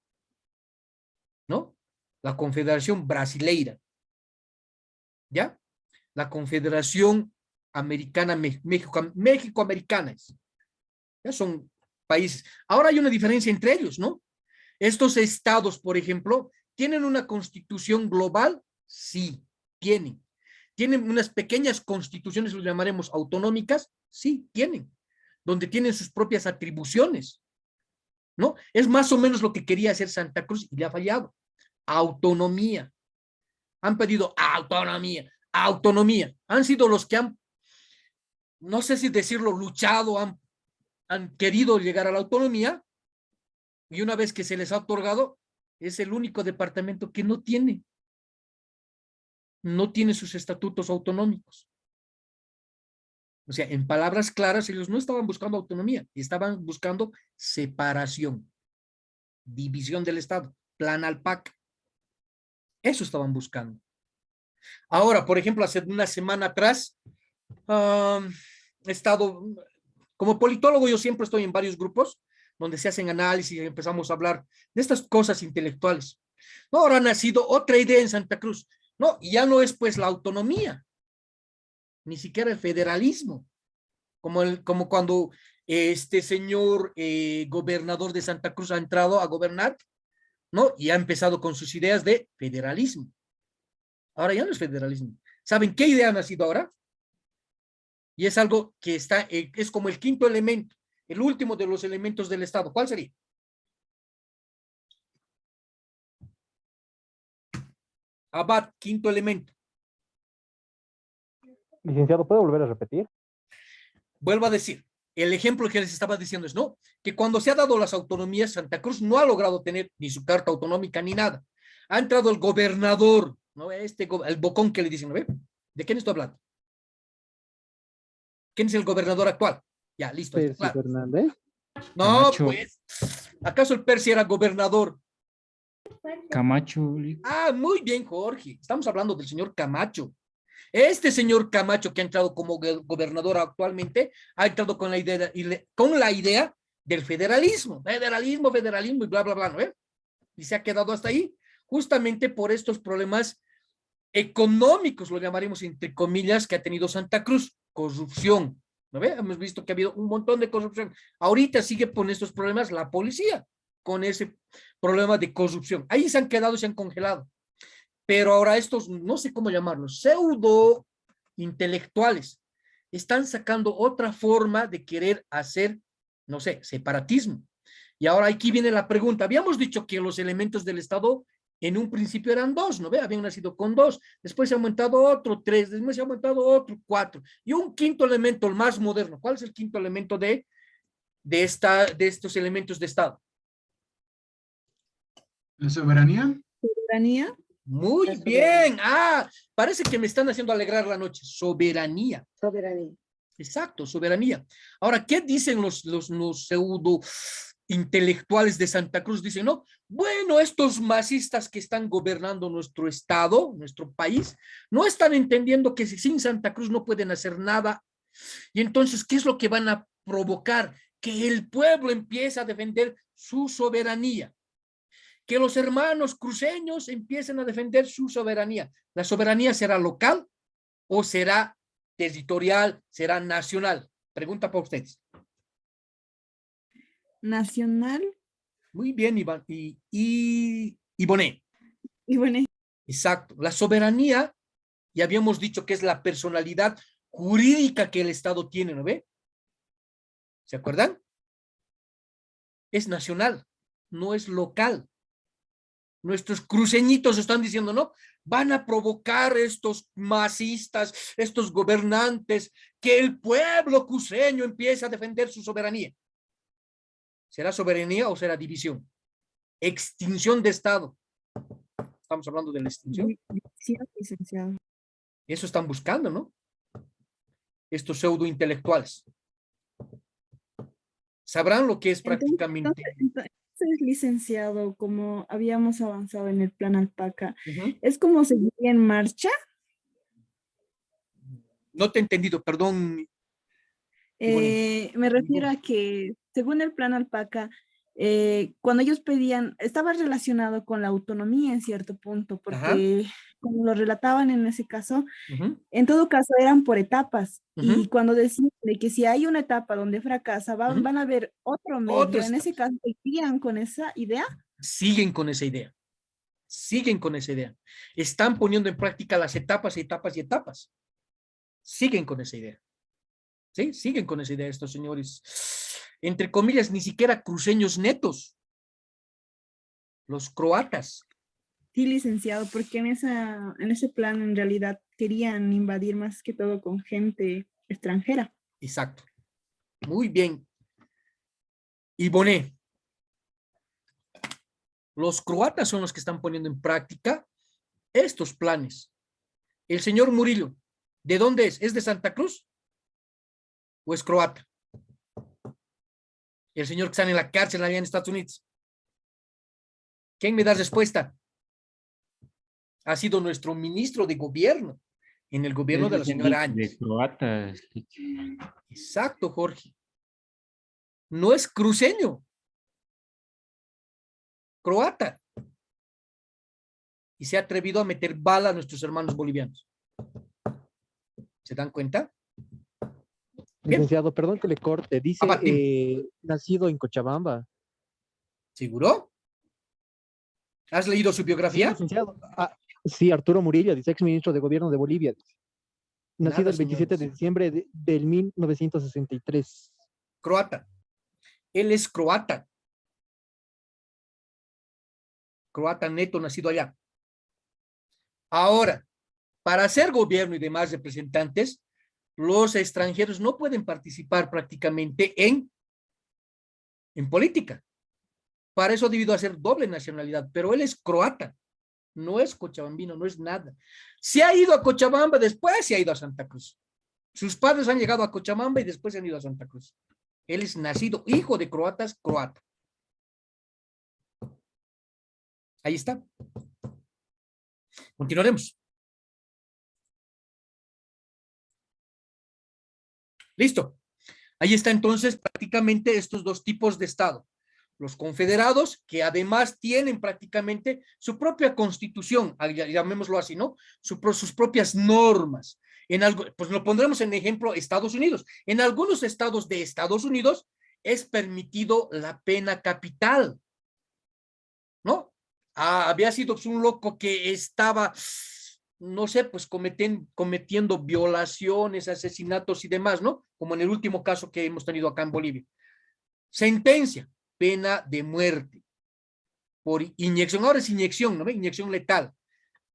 ¿no? La Confederación Brasileira, ¿ya? La Confederación Americana, México-Americana, ya son países. Ahora hay una diferencia entre ellos, ¿no? Estos estados, por ejemplo, ¿tienen una constitución global? Sí, tienen. ¿Tienen unas pequeñas constituciones, los llamaremos autonómicas? Sí, tienen. Donde tienen sus propias atribuciones, ¿no? Es más o menos lo que quería hacer Santa Cruz y le ha fallado. Autonomía. Han pedido autonomía, autonomía. Han sido los que han, no sé si decirlo, luchado, han querido llegar a la autonomía y una vez que se les ha otorgado, es el único departamento que no tiene sus estatutos autonómicos. O sea, en palabras claras, ellos no estaban buscando autonomía, estaban buscando separación, división del Estado, plan Alpaca. Eso estaban buscando. Ahora, por ejemplo, hace una semana atrás, he estado, como politólogo, yo siempre estoy en varios grupos donde se hacen análisis y empezamos a hablar de estas cosas intelectuales. No, ahora ha nacido otra idea en Santa Cruz. No, y ya no es pues la autonomía, ni siquiera el federalismo, como cuando este señor gobernador de Santa Cruz ha entrado a gobernar, ¿no? Y ha empezado con sus ideas de federalismo. Ahora ya no es federalismo. ¿Saben qué idea ha nacido ahora? Y es algo que está, es como el quinto elemento, el último de los elementos del Estado. ¿Cuál sería? Abad, quinto elemento. Licenciado, ¿puede volver a repetir? Vuelvo a decir, el ejemplo que les estaba diciendo es, ¿no? Que cuando se ha dado las autonomías, Santa Cruz no ha logrado tener ni su carta autonómica ni nada. Ha entrado el gobernador, ¿no? El bocón que le dicen, ¿no ve? ¿De quién estoy hablando? ¿Quién es el gobernador actual? Ya, listo. Percy Claro. Fernández. No, Camacho. pues, ¿acaso el Percy era gobernador? Camacho. Ah, muy bien, Jorge. Estamos hablando del señor Camacho. Este señor Camacho que ha entrado como gobernador actualmente, ha entrado con la idea del federalismo, federalismo y bla, bla, bla, ¿no? Y se ha quedado hasta ahí, justamente por estos problemas económicos, lo llamaremos entre comillas, que ha tenido Santa Cruz, corrupción, ¿no ve? Hemos visto que ha habido un montón de corrupción. Ahorita sigue con estos problemas la policía, con ese problema de corrupción. Ahí se han quedado y se han congelado. Pero ahora estos, no sé cómo llamarlos, pseudo intelectuales, están sacando otra forma de querer hacer, no sé, separatismo. Y ahora aquí viene la pregunta. Habíamos dicho que los elementos del Estado en un principio eran dos, ¿no ve? Habían nacido con dos, después se ha aumentado otro, tres, después se ha aumentado otro, cuatro, y un quinto elemento, el más moderno. ¿Cuál es el quinto elemento de estos elementos de Estado? ¿La soberanía? ¿Soberanía? Muy bien. Ah, parece que me están haciendo alegrar la noche. Soberanía. Soberanía. Exacto, soberanía. Ahora, ¿qué dicen los pseudo intelectuales de Santa Cruz? Dicen, no, bueno, estos masistas que están gobernando nuestro estado, nuestro país, no están entendiendo que sin Santa Cruz no pueden hacer nada. Y entonces, ¿qué es lo que van a provocar? Que el pueblo empiece a defender su soberanía. Que los hermanos cruceños empiecen a defender su soberanía. ¿La soberanía será local o será territorial, será nacional? Pregunta para ustedes. Nacional. Muy bien, Iván. Y Bonet. Y bueno, Exacto. La soberanía, ya habíamos dicho que es la personalidad jurídica que el Estado tiene, ¿no ve? ¿Se acuerdan? Es nacional, no es local. Nuestros cruceñitos están diciendo, ¿no? Van a provocar estos masistas, estos gobernantes, que el pueblo cruceño empiece a defender su soberanía. ¿Será soberanía o será división? Extinción de Estado. Estamos hablando de la extinción. sí, licenciado. Eso están buscando, ¿no? Estos pseudo intelectuales. Sabrán lo que es prácticamente. Entonces, licenciado, como habíamos avanzado en el plan Alpaca, Uh-huh. ¿es como seguir en marcha? No te he entendido, perdón. Me refiero a que, según el plan Alpaca, cuando ellos pedían, estaba relacionado con la autonomía en cierto punto, porque como lo relataban en ese caso, en todo caso eran por etapas, y cuando decían de que si hay una etapa donde fracasa, van a haber otro medio. En ese caso, ¿seguían con esa idea? Siguen con esa idea. Siguen con esa idea. Están poniendo en práctica las etapas y etapas y etapas. Siguen con esa idea. ¿Sí? Siguen con esa idea estos señores. Entre comillas, ni siquiera cruceños netos. Los croatas. Sí, licenciado, porque en ese plan en realidad querían invadir más que todo con gente extranjera. Exacto. Muy bien. Y Bonet. Los croatas son los que están poniendo en práctica estos planes. El señor Murillo, ¿de dónde es? ¿Es de Santa Cruz? ¿O es croata? El señor que está en la cárcel allá en Estados Unidos. ¿Quién me da respuesta? Ha sido nuestro ministro de gobierno en el gobierno de la señora Áñez. De croatas. Exacto, Jorge. No es cruceño. Croata. Y se ha atrevido a meter bala a nuestros hermanos bolivianos. ¿Se dan cuenta? Licenciado, perdón que le corte. Dice, nacido en Cochabamba. ¿Seguro? ¿Has leído su Sí, biografía? licenciado. Sí, Arturo Murillo, dice exministro de Gobierno de Bolivia. Dice. Nacido Nada, el 27 de señores. diciembre del 1963. Croata. Él es croata. Croata neto, nacido allá. Ahora, para hacer gobierno y demás representantes, los extranjeros no pueden participar prácticamente en política. Para eso ha debido hacer doble nacionalidad, pero él es croata, no es cochabambino, no es nada. Se ha ido a Cochabamba, después se ha ido a Santa Cruz. Sus padres han llegado a Cochabamba y después se han ido a Santa Cruz. Él es nacido, hijo de croatas, croata. Ahí está. Continuaremos. Listo. Ahí está entonces prácticamente estos dos tipos de Estado. Los confederados, que además tienen prácticamente su propia constitución, llamémoslo así, ¿no? Sus propias normas. En algo, pues lo pondremos en ejemplo Estados Unidos. En algunos estados de Estados Unidos es permitido la pena capital, ¿no? Había sido un loco que estaba, no sé, pues cometiendo violaciones, asesinatos y demás, ¿no? Como en el último caso que hemos tenido acá en Bolivia. Sentencia, pena de muerte por inyección. Ahora es inyección, ¿no? Inyección letal.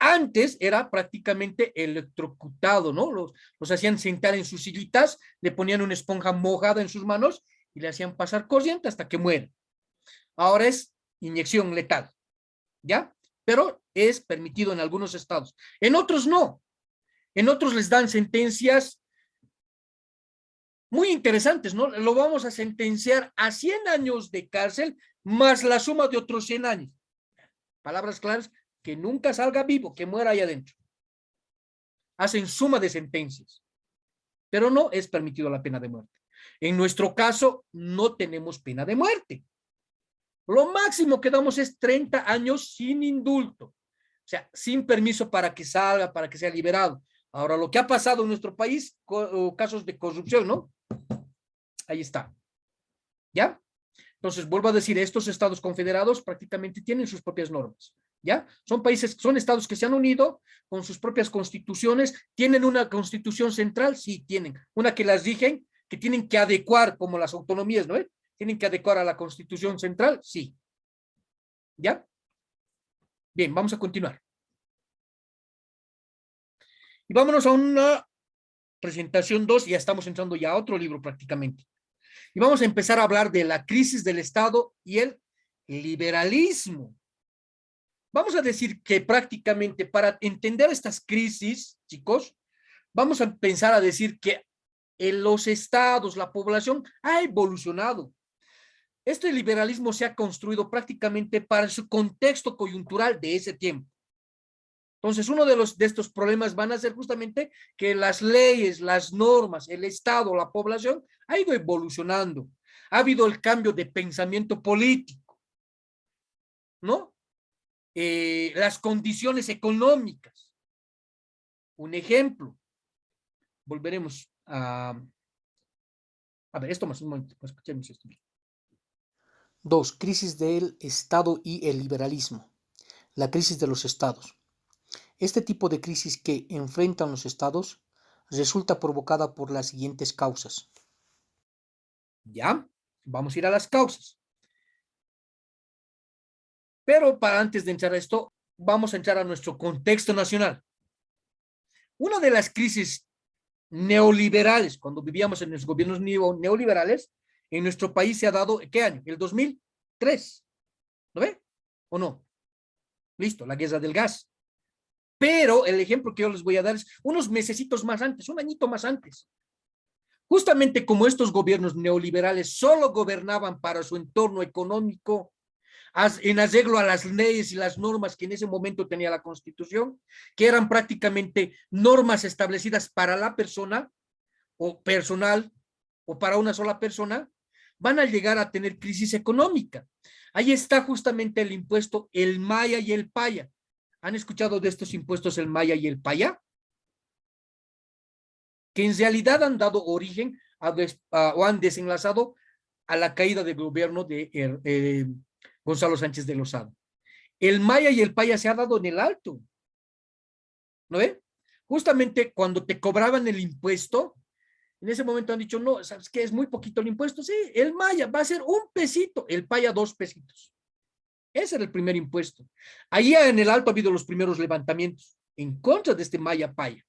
Antes era prácticamente electrocutado, ¿no? Los hacían sentar en sus sillitas, le ponían una esponja mojada en sus manos y le hacían pasar corriente hasta que muere. Ahora es inyección letal, ¿ya? Pero es permitido en algunos estados. En otros no. En otros les dan sentencias muy interesantes, ¿no? Lo vamos a sentenciar a 100 años de cárcel más la suma de otros 100 años. Palabras claras, que nunca salga vivo, que muera ahí adentro. Hacen suma de sentencias, pero no es permitido la pena de muerte. En nuestro caso, no tenemos pena de muerte. Lo máximo que damos es 30 años sin indulto, o sea, sin permiso para que salga, para que sea liberado. Ahora, lo que ha pasado en nuestro país, casos de corrupción, ¿no? Ahí está. ¿Ya? Entonces, vuelvo a decir, estos estados confederados prácticamente tienen sus propias normas. ¿Ya? Son países, son estados que se han unido con sus propias constituciones. ¿Tienen una constitución central? Sí, tienen. Una que las rigen, que tienen que adecuar como las autonomías, ¿no? ¿Tienen que adecuar a la constitución central? Sí. ¿Ya? Bien, vamos a continuar. Y vámonos a una presentación 2, ya estamos entrando ya a otro libro prácticamente. Y vamos a empezar a hablar de la crisis del Estado y el liberalismo. Vamos a decir que prácticamente para entender estas crisis, chicos, vamos a pensar a decir que en los estados, la población ha evolucionado. Este liberalismo se ha construido prácticamente para su contexto coyuntural de ese tiempo. Entonces, uno de estos problemas van a ser justamente que las leyes, las normas, el Estado, la población ha ido evolucionando. Ha habido el cambio de pensamiento político, ¿no? Las condiciones económicas. Un ejemplo. Volveremos a ver, esto más un momento, escuchemos esto. 2. Crisis del Estado y el liberalismo. La crisis de los estados. Este tipo de crisis que enfrentan los estados resulta provocada por las siguientes causas. Ya, vamos a ir a las causas. Pero para antes de entrar a esto, vamos a entrar a nuestro contexto nacional. Una de las crisis neoliberales, cuando vivíamos en los gobiernos neoliberales, en nuestro país se ha dado, ¿qué año? El 2003. ¿Lo ve? ¿O no? Listo, la guerra del gas. Pero el ejemplo que yo les voy a dar es unos mesecitos más antes, un añito más antes. Justamente como estos gobiernos neoliberales solo gobernaban para su entorno económico, en arreglo a las leyes y las normas que en ese momento tenía la Constitución, que eran prácticamente normas establecidas para la persona o personal o para una sola persona, van a llegar a tener crisis económica. Ahí está justamente el impuesto, el Maya y el Paya. ¿Han escuchado de estos impuestos, el Maya y el Paya? Que en realidad han dado origen o han desenlazado a la caída del gobierno de Gonzalo Sánchez de Lozada. El maya y el paya se ha dado en el alto. ¿No ve? Justamente cuando te cobraban el impuesto, en ese momento han dicho, no, ¿sabes qué? Es muy poquito el impuesto. Sí, el maya va a ser 1 pesito, el paya 2 pesitos. Ese era el primer impuesto. Ahí en el alto ha habido los primeros levantamientos en contra de este maya paya.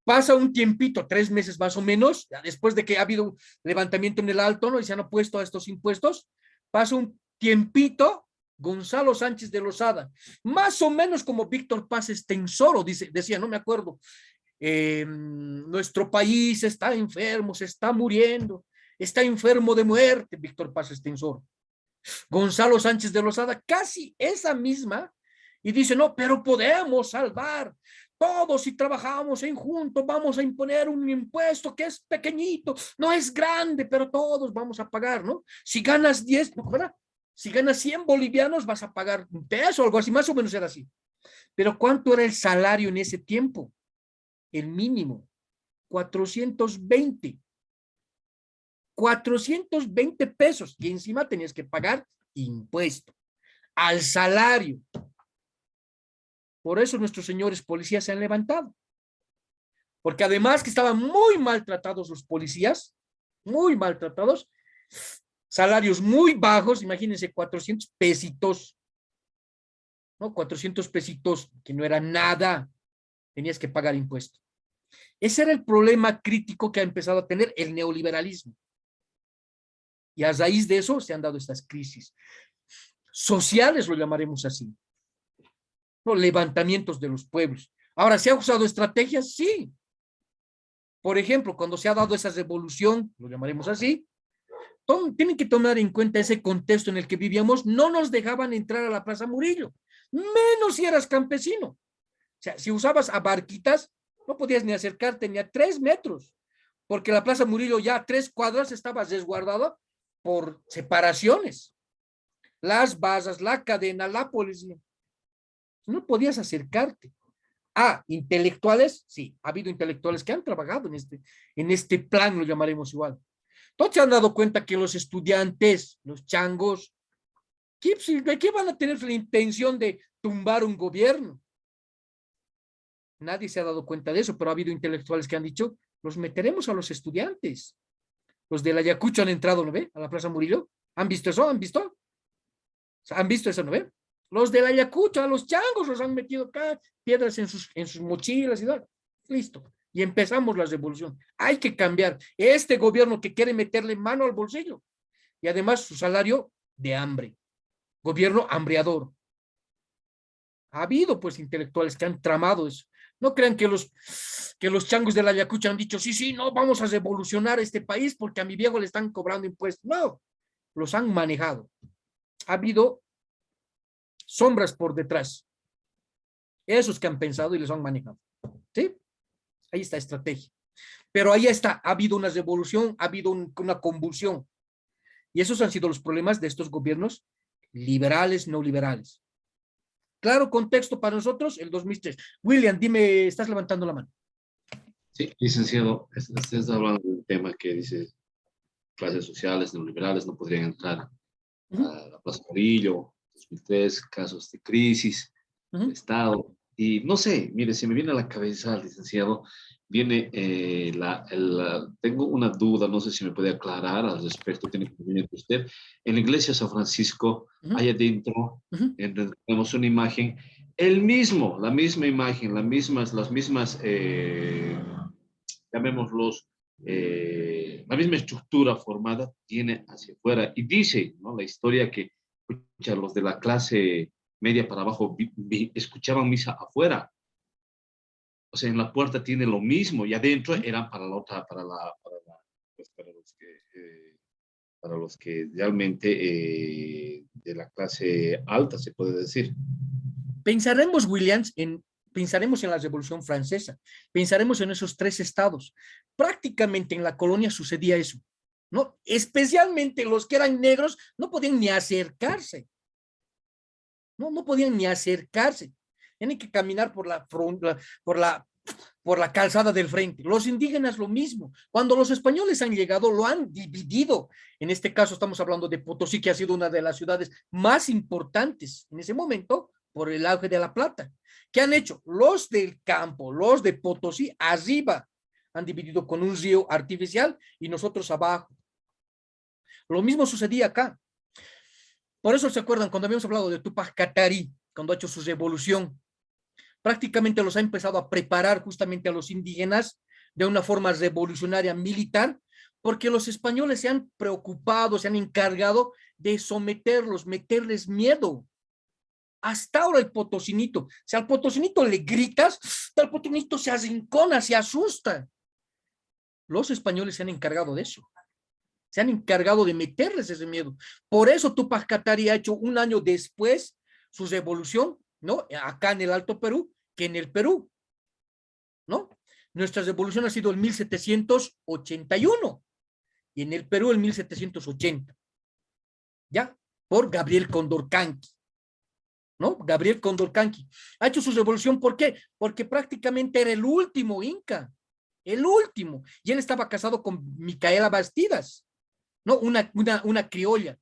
Pasa un tiempito, 3 meses más o menos, después de que ha habido un levantamiento en el alto, ¿no? Y se han opuesto a estos impuestos, pasa un tiempito, Gonzalo Sánchez de Lozada, más o menos como Víctor Paz Estenssoro, decía, no me acuerdo, nuestro país está enfermo, se está muriendo, está enfermo de muerte, Víctor Paz Estenssoro. Gonzalo Sánchez de Lozada, casi esa misma, y dice, no, pero podemos salvar. Todos si trabajamos en juntos vamos a imponer un impuesto que es pequeñito, no es grande, pero todos vamos a pagar, ¿no? Si ganas 10, ¿verdad? Si ganas 100 bolivianos vas a pagar 1 peso, algo así, más o menos era así. Pero ¿cuánto era el salario en ese tiempo? El mínimo, 420. 420 pesos y encima tenías que pagar impuesto al salario. Por eso nuestros señores policías se han levantado. Porque además que estaban muy maltratados los policías, muy maltratados, salarios muy bajos, imagínense 400 pesitos, ¿no? 400 pesitos, que no era nada, tenías que pagar impuesto. Ese era el problema crítico que ha empezado a tener el neoliberalismo. Y a raíz de eso se han dado estas crisis sociales, lo llamaremos así. ¿No? Levantamientos de los pueblos. Ahora, ¿se ha usado estrategias? Sí. Por ejemplo, cuando se ha dado esa revolución, lo llamaremos así, tienen que tomar en cuenta ese contexto en el que vivíamos. No nos dejaban entrar a la Plaza Murillo, menos si eras campesino. O sea, si usabas a barquitas, no podías ni acercarte ni a 3 metros, porque la Plaza Murillo ya a 3 cuadras estaba resguardada por separaciones. Las basas, la cadena, la policía. No podías acercarte. Intelectuales, sí, ha habido intelectuales que han trabajado en este plan, lo llamaremos igual. Todos se han dado cuenta que los estudiantes, los changos, ¿de qué van a tener la intención de tumbar un gobierno? Nadie se ha dado cuenta de eso, pero ha habido intelectuales que han dicho, los meteremos a los estudiantes. Los del Ayacucho han entrado, ¿no ve? A la Plaza Murillo. ¿Han visto eso? ¿Han visto? ¿Han visto eso, no ve? Los del Ayacucho, a los changos los han metido acá, piedras en sus mochilas y tal. Listo. Y empezamos la revolución. Hay que cambiar. Este gobierno que quiere meterle mano al bolsillo. Y además su salario de hambre. Gobierno hambreador. Ha habido pues intelectuales que han tramado eso. No crean que los changos del Ayacucho han dicho, sí, no, vamos a revolucionar este país porque a mi viejo le están cobrando impuestos. No, los han manejado. Ha habido sombras por detrás. Esos que han pensado y les han manejado. ¿Sí? Ahí está estrategia. Pero ahí está, ha habido una revolución, ha habido una convulsión. Y esos han sido los problemas de estos gobiernos liberales, neoliberales. Claro contexto para nosotros, el 2003. William, dime, estás levantando la mano. Sí, licenciado, usted está hablando de un tema que dice clases sociales, neoliberales no podrían entrar a la Plaza Murillo, 2003, casos de crisis, de Estado, y no sé, mire, se me viene a la cabeza, licenciado, viene, tengo una duda, no sé si me puede aclarar al respecto, tiene conocimiento usted. En la iglesia de San Francisco, ahí adentro, tenemos una imagen, la misma imagen, las mismas, llamémoslos, la misma estructura formada tiene hacia afuera, y dice, ¿no? La historia que los de la clase media para abajo escuchaban misa afuera. O sea, en la puerta tiene lo mismo y adentro eran para la otra, pues para los que realmente de la clase alta, se puede decir. Pensaremos, Williams, pensaremos en la Revolución Francesa, pensaremos en esos 3 estados. Prácticamente en la colonia sucedía eso, ¿no? Especialmente los que eran negros no podían ni acercarse. No podían ni acercarse. Tienen que caminar por la por la calzada del frente. Los indígenas lo mismo. Cuando los españoles han llegado, lo han dividido. En este caso estamos hablando de Potosí, que ha sido una de las ciudades más importantes en ese momento por el auge de la plata. ¿Qué han hecho? Los del campo, los de Potosí, arriba, han dividido con un río artificial y nosotros abajo. Lo mismo sucedía acá. Por eso se acuerdan cuando habíamos hablado de Túpac Katari, cuando ha hecho su revolución, prácticamente los ha empezado a preparar justamente a los indígenas de una forma revolucionaria militar, porque los españoles se han preocupado, se han encargado de someterlos, meterles miedo. Hasta ahora el potosinito, si al potosinito le gritas, el potosinito se arrincona, se asusta. Los españoles se han encargado de eso. Se han encargado de meterles ese miedo. Por eso Túpac Katari ha hecho un año después su revolución, ¿no? Acá en el Alto Perú, que en el Perú, ¿no? Nuestra revolución ha sido en 1781 y en el Perú en 1780, ¿ya? Por Gabriel Condorcanqui, ¿no? Gabriel Condorcanqui. Ha hecho su revolución, ¿por qué? Porque prácticamente era el último inca, el último, y él estaba casado con Micaela Bastidas, ¿no? Una criolla,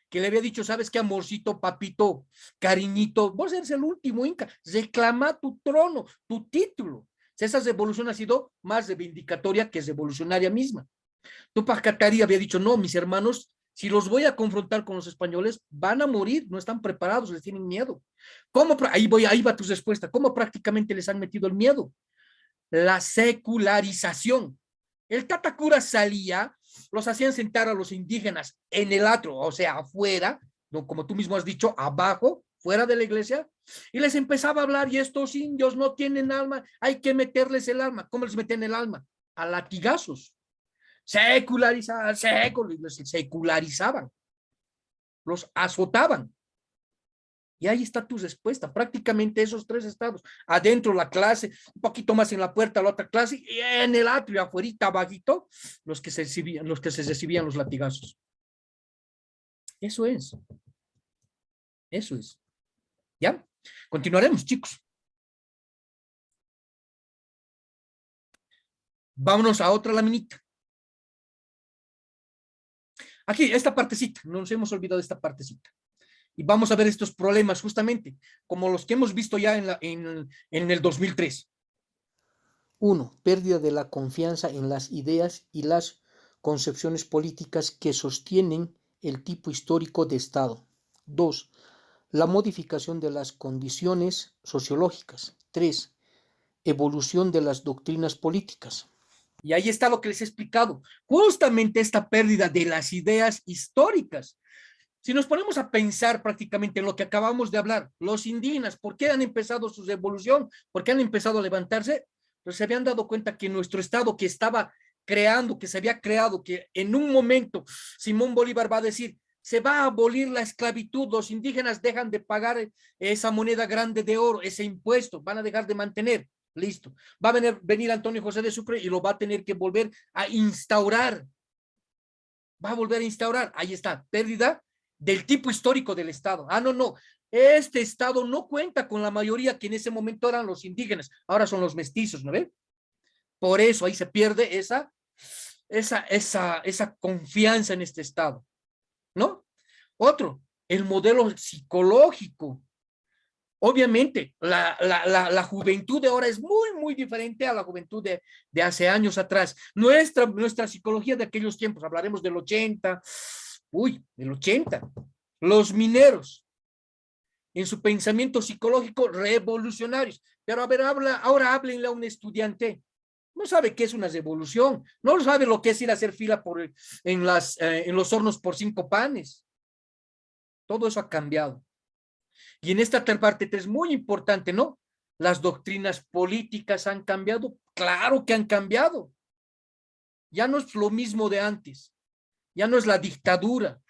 que le había dicho, ¿sabes qué, amorcito, papito, cariñito? Vos eres el último inca, reclama tu trono, tu título. Esa revolución ha sido más reivindicatoria que revolucionaria misma. Túpac Katari había dicho, no, mis hermanos, si los voy a confrontar con los españoles, van a morir, no están preparados, les tienen miedo. ¿Cómo? Ahí va tu respuesta. ¿Cómo prácticamente les han metido el miedo? La secularización. El Tatacura salía, los hacían sentar a los indígenas en el atrio, o sea, afuera, ¿no? Como tú mismo has dicho, abajo, fuera de la iglesia, y les empezaba a hablar, y estos indios no tienen alma, hay que meterles el alma. ¿Cómo les meten el alma? A latigazos. Secularizaban, los azotaban. Y ahí está tu respuesta, prácticamente esos tres estados, adentro la clase, un poquito más en la puerta la otra clase, y en el atrio, afuerita, abajito, los que se recibían los latigazos. Eso es. Eso es. ¿Ya? Continuaremos, chicos. Vámonos a otra laminita. Aquí, esta partecita, no nos hemos olvidado de esta partecita. Y vamos a ver estos problemas justamente, como los que hemos visto ya en el 2003. 1. Pérdida de la confianza en las ideas y las concepciones políticas que sostienen el tipo histórico de Estado. 2. La modificación de las condiciones sociológicas. 3. Evolución de las doctrinas políticas. Y ahí está lo que les he explicado, justamente esta pérdida de las ideas históricas. Si nos ponemos a pensar prácticamente en lo que acabamos de hablar, los indígenas, ¿por qué han empezado su revolución? ¿Por qué han empezado a levantarse? Pues se habían dado cuenta que nuestro Estado que estaba creando, que se había creado, que en un momento Simón Bolívar va a decir, se va a abolir la esclavitud, los indígenas dejan de pagar esa moneda grande de oro, ese impuesto, van a dejar de mantener. Listo. Va a venir Antonio José de Sucre y lo va a tener que volver a instaurar. Va a volver a instaurar. Ahí está, pérdida del tipo histórico del Estado. No. Este Estado no cuenta con la mayoría que en ese momento eran los indígenas. Ahora son los mestizos, ¿no ven? Por eso ahí se pierde esa confianza en este Estado, ¿no? Otro, el modelo psicológico. Obviamente, la juventud de ahora es muy, muy diferente a la juventud de hace años atrás. Nuestra psicología de aquellos tiempos, hablaremos del 80, del 80. Los mineros, en su pensamiento psicológico, revolucionarios. Pero a ver, ahora háblenle a un estudiante. No sabe qué es una revolución, no sabe lo que es ir a hacer fila en los hornos por 5 panes. Todo eso ha cambiado. Y en esta parte 3, muy importante, ¿no? Las doctrinas políticas han cambiado. Claro que han cambiado. Ya no es lo mismo de antes. Ya no es la dictadura.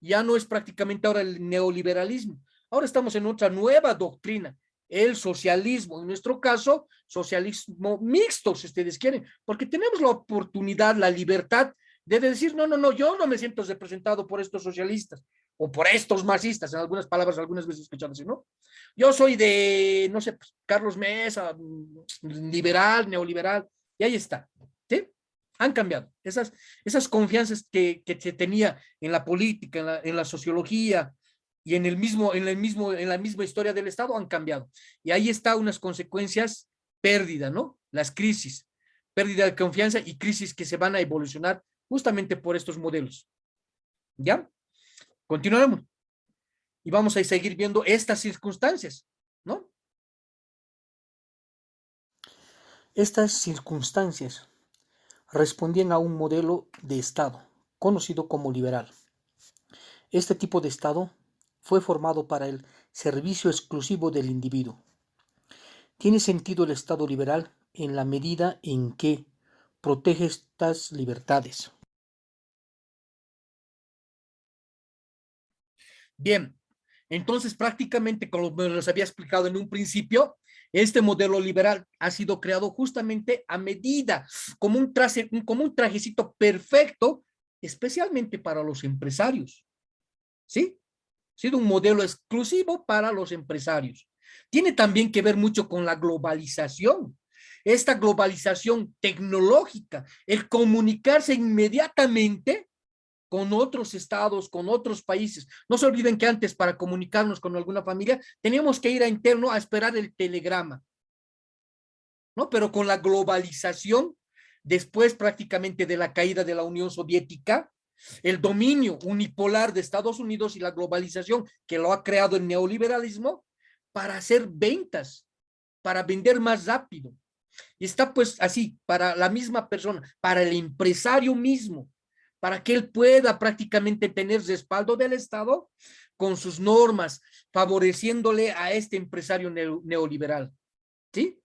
Ya no es prácticamente ahora el neoliberalismo. Ahora estamos en otra nueva doctrina, el socialismo. En nuestro caso, socialismo mixto, si ustedes quieren, porque tenemos la oportunidad, la libertad de decir, no, yo no me siento representado por estos socialistas. o por estos marxistas, en algunas palabras, algunas veces escuchado así, ¿no? Yo soy de, no sé, pues, Carlos Mesa, liberal, neoliberal, y ahí está, ¿sí? Han cambiado. Esas confianzas que se tenía en la política, en la sociología y en la misma historia del Estado han cambiado. Y ahí está unas consecuencias, pérdida, ¿no? Las crisis, pérdida de confianza y crisis que se van a evolucionar justamente por estos modelos. ¿Ya? Continuaremos. Y vamos a seguir viendo estas circunstancias, ¿no? Estas circunstancias respondían a un modelo de Estado conocido como liberal. Este tipo de Estado fue formado para el servicio exclusivo del individuo. Tiene sentido el Estado liberal en la medida en que protege estas libertades. Bien, entonces prácticamente, como les había explicado en un principio, este modelo liberal ha sido creado justamente a medida, como un trajecito perfecto, especialmente para los empresarios. ¿Sí? Ha sido un modelo exclusivo para los empresarios. Tiene también que ver mucho con la globalización. Esta globalización tecnológica, el comunicarse inmediatamente con otros estados, con otros países. No se olviden que antes, para comunicarnos con alguna familia, teníamos que ir a interno a esperar el telegrama, ¿no? Pero con la globalización, después prácticamente de la caída de la Unión Soviética, el dominio unipolar de Estados Unidos y la globalización que lo ha creado el neoliberalismo para hacer ventas, para vender más rápido. Y está pues así, para la misma persona, para el empresario mismo, para que él pueda prácticamente tener respaldo del Estado con sus normas, favoreciéndole a este empresario neoliberal. ¿Sí?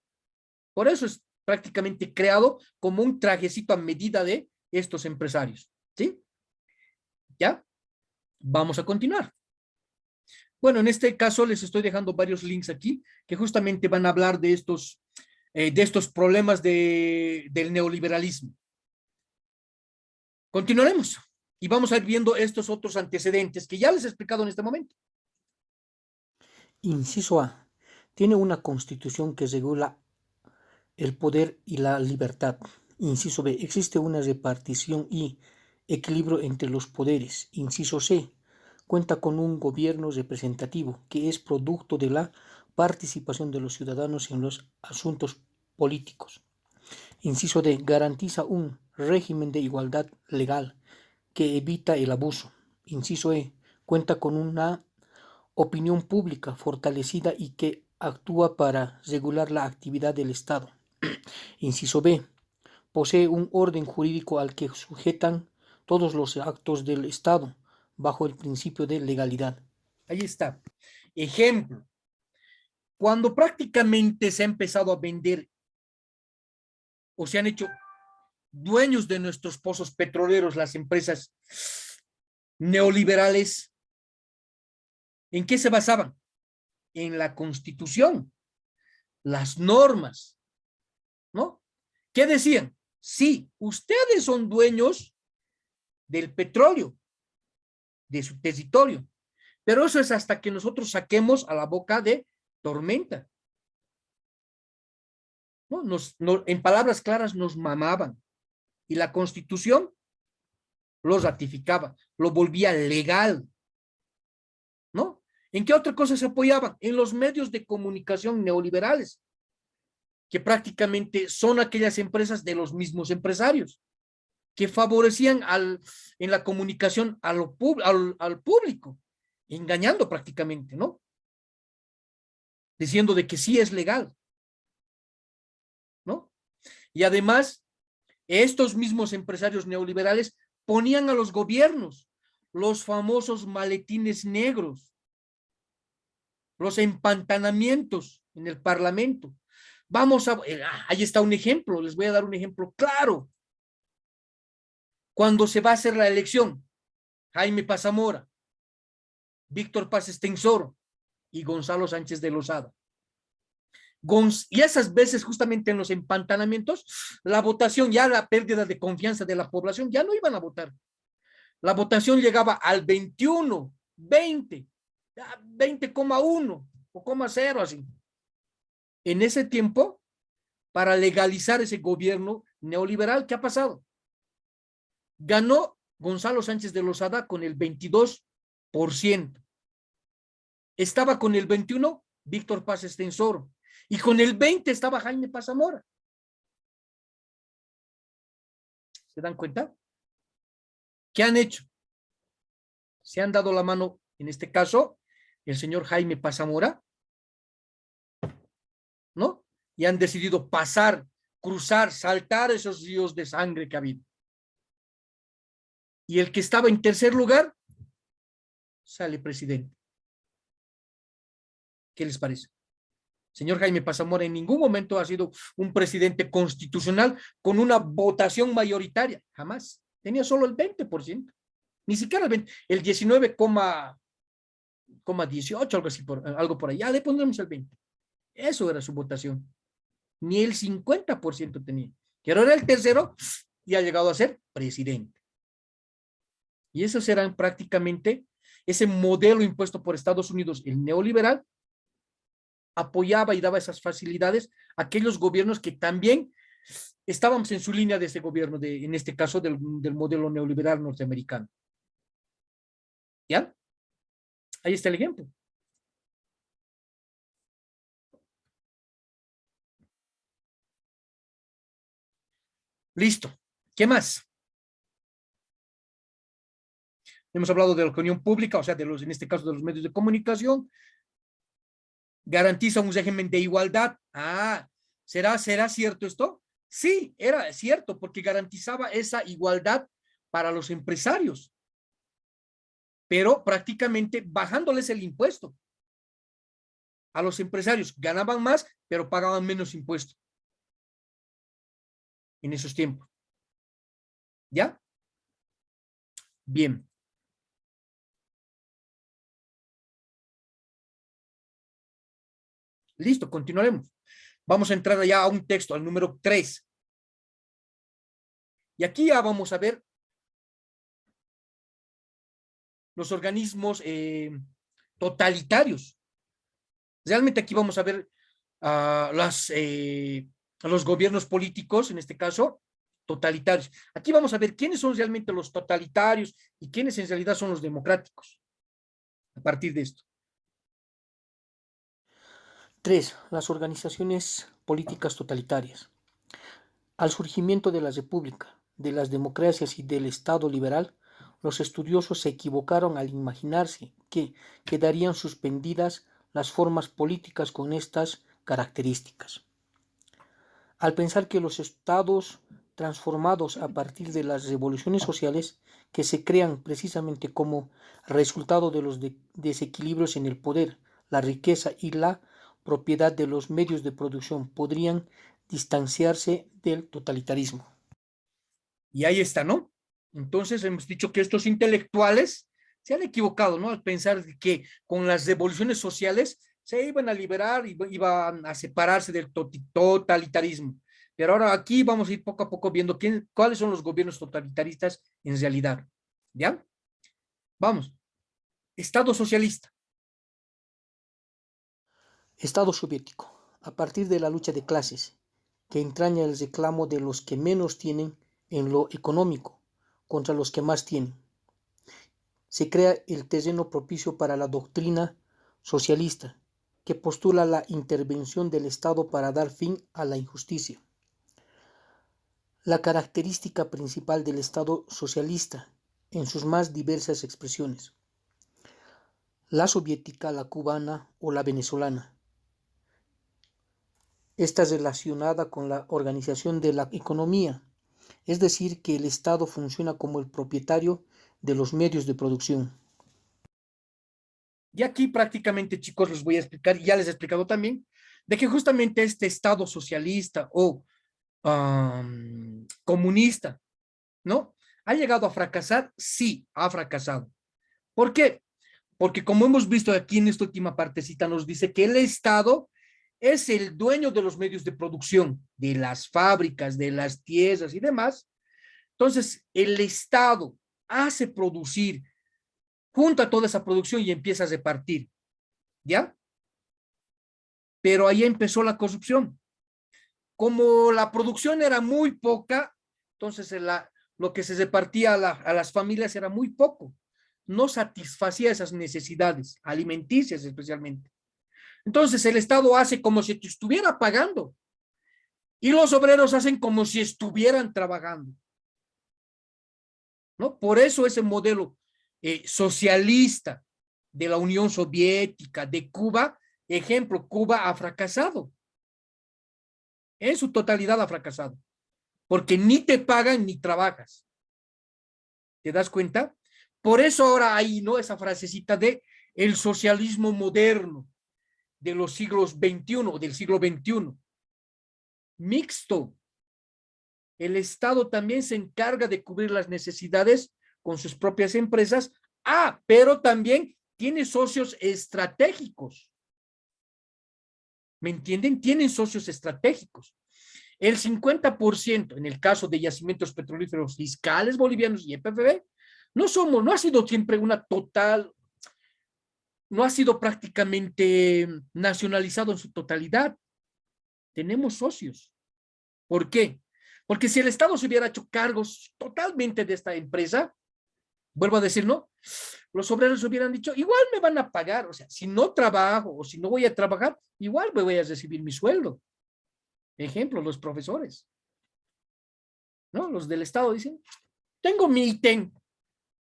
Por eso es prácticamente creado como un trajecito a medida de estos empresarios. ¿Sí? ¿Ya? Vamos a continuar. Bueno, en este caso les estoy dejando varios links aquí que justamente van a hablar de estos problemas del neoliberalismo. Continuaremos y vamos a ir viendo estos otros antecedentes que ya les he explicado en este momento. Inciso A. Tiene una constitución que regula el poder y la libertad. Inciso B. Existe una repartición y equilibrio entre los poderes. Inciso C. Cuenta con un gobierno representativo que es producto de la participación de los ciudadanos en los asuntos políticos. Inciso D. Garantiza un régimen de igualdad legal que evita el abuso. Inciso E. Cuenta con una opinión pública fortalecida y que actúa para regular la actividad del Estado. Inciso B. Posee un orden jurídico al que sujetan todos los actos del Estado bajo el principio de legalidad. Ahí está. Ejemplo. Cuando prácticamente se ha empezado a vender o se han hecho dueños de nuestros pozos petroleros las empresas neoliberales, ¿en qué se basaban? En la Constitución, las normas, ¿no? ¿Qué decían? Sí, ustedes son dueños del petróleo, de su territorio, pero eso es hasta que nosotros saquemos a la boca de tormenta. ¿No? En palabras claras nos mamaban y la Constitución lo ratificaba, lo volvía legal, ¿no? ¿En qué otra cosa se apoyaban? En los medios de comunicación neoliberales, que prácticamente son aquellas empresas de los mismos empresarios, que favorecían en la comunicación al público, engañando prácticamente, ¿no? Diciendo de que sí es legal, ¿no? Y además, estos mismos empresarios neoliberales ponían a los gobiernos los famosos maletines negros, los empantanamientos en el Parlamento. Ahí está un ejemplo, les voy a dar un ejemplo claro. Cuando se va a hacer la elección, Jaime Paz Zamora, Víctor Paz Estenssoro y Gonzalo Sánchez de Lozada. Y esas veces justamente en los empantanamientos, la votación, ya la pérdida de confianza de la población, ya no iban a votar. La votación llegaba al 21 20, 20,1 o 0,0 así. En ese tiempo, para legalizar ese gobierno neoliberal, ¿qué ha pasado? Ganó Gonzalo Sánchez de Lozada con el 22%. Estaba con el 21% Víctor Paz Estenssoro. Y con el 20% estaba Jaime Paz Zamora. ¿Se dan cuenta? ¿Qué han hecho? Se han dado la mano, en este caso, el señor Jaime Paz Zamora, ¿no? Y han decidido pasar, cruzar, saltar esos ríos de sangre que ha habido. Y el que estaba en tercer lugar, sale presidente. ¿Qué les parece? Señor Jaime Paz Zamora en ningún momento ha sido un presidente constitucional con una votación mayoritaria, jamás. Tenía solo el 20%, ni siquiera el 20%, el 19,18, algo así, algo por allá, le pondremos el 20%. Eso era su votación. Ni el 50% tenía. Que ahora era el tercero y ha llegado a ser presidente. Y esos eran prácticamente ese modelo impuesto por Estados Unidos, el neoliberal, apoyaba y daba esas facilidades a aquellos gobiernos que también estábamos en su línea de ese gobierno, en este caso del modelo neoliberal norteamericano. ¿Ya? Ahí está el ejemplo. Listo. ¿Qué más? Hemos hablado de la opinión pública, o sea, en este caso de los medios de comunicación. Garantiza un régimen de igualdad. ¿será cierto esto? Sí, era cierto, porque garantizaba esa igualdad para los empresarios, pero prácticamente bajándoles el impuesto. A los empresarios ganaban más, pero pagaban menos impuesto en esos tiempos. ¿Ya? Bien. Listo, continuaremos. Vamos a entrar ya a un texto, al número 3. Y aquí ya vamos a ver los organismos totalitarios. Realmente aquí vamos a ver los gobiernos políticos, en este caso, totalitarios. Aquí vamos a ver quiénes son realmente los totalitarios y quiénes en realidad son los democráticos. A partir de esto. 3. Las organizaciones políticas totalitarias. Al surgimiento de la República, de las democracias y del Estado liberal, los estudiosos se equivocaron al imaginarse que quedarían suspendidas las formas políticas con estas características. Al pensar que los estados transformados a partir de las revoluciones sociales que se crean precisamente como resultado de los desequilibrios en el poder, la riqueza y la propiedad de los medios de producción podrían distanciarse del totalitarismo. Y ahí está, ¿no? Entonces hemos dicho que estos intelectuales se han equivocado, ¿no? Al pensar que con las revoluciones sociales se iban a liberar y iban a separarse del totalitarismo. Pero ahora aquí vamos a ir poco a poco viendo cuáles son los gobiernos totalitaristas en realidad. ¿Ya? Vamos. Estado socialista. Estado soviético. A partir de la lucha de clases, que entraña el reclamo de los que menos tienen en lo económico contra los que más tienen, se crea el terreno propicio para la doctrina socialista, que postula la intervención del Estado para dar fin a la injusticia. La característica principal del Estado socialista, en sus más diversas expresiones, la soviética, la cubana o la venezolana. Esta es relacionada con la organización de la economía, es decir, que el Estado funciona como el propietario de los medios de producción. Y aquí prácticamente, chicos, les voy a explicar, y ya les he explicado también, de que justamente este Estado socialista o comunista, ¿no? ¿Ha llegado a fracasar? Sí, ha fracasado. ¿Por qué? Porque como hemos visto aquí en esta última partecita, nos dice que el Estado es el dueño de los medios de producción, de las fábricas, de las tierras y demás. Entonces, el Estado hace producir junta toda esa producción y empieza a repartir, ¿ya? Pero ahí empezó la corrupción. Como la producción era muy poca, entonces lo que se repartía a las familias era muy poco. No satisfacía esas necesidades, alimenticias especialmente. Entonces el Estado hace como si te estuviera pagando y los obreros hacen como si estuvieran trabajando, ¿no? Por eso ese modelo socialista de la Unión Soviética, de Cuba, ejemplo, Cuba ha fracasado. En su totalidad ha fracasado. Porque ni te pagan ni trabajas. ¿Te das cuenta? Por eso ahora hay, ¿no?, esa frasecita de el socialismo moderno de los siglos XXI o del siglo XXI. Mixto. El Estado también se encarga de cubrir las necesidades con sus propias empresas. Ah, pero también tiene socios estratégicos. ¿Me entienden? Tienen socios estratégicos. El 50% en el caso de yacimientos petrolíferos fiscales bolivianos y EPFB, no ha sido siempre una total, no ha sido prácticamente nacionalizado en su totalidad. Tenemos socios. ¿Por qué? Porque si el Estado se hubiera hecho cargos totalmente de esta empresa, vuelvo a decir, ¿no?, los obreros hubieran dicho, igual me van a pagar, o sea, si no trabajo o si no voy a trabajar, igual me voy a recibir mi sueldo. Ejemplo, los profesores, ¿no? Los del Estado dicen, tengo mi ítem,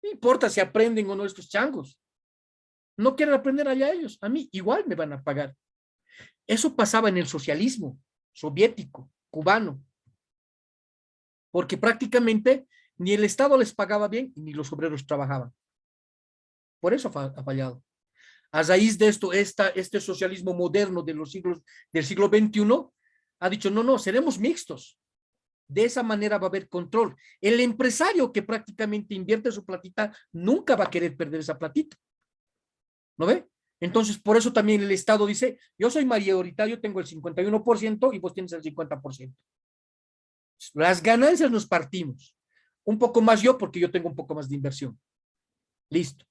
no importa si aprenden o no estos changos, no quieren aprender allá ellos, a mí igual me van a pagar. Eso pasaba en el socialismo soviético, cubano, porque prácticamente ni el Estado les pagaba bien ni los obreros trabajaban. Por eso ha fallado. A raíz de esto, este socialismo moderno de del siglo XXI ha dicho, no, seremos mixtos. De esa manera va a haber control. El empresario que prácticamente invierte su platita nunca va a querer perder esa platita. ¿No ve? Entonces, por eso también el Estado dice, yo soy mayoritario, tengo el 51% y vos tienes el 50%. Las ganancias nos partimos. Un poco más yo porque yo tengo un poco más de inversión. Listo.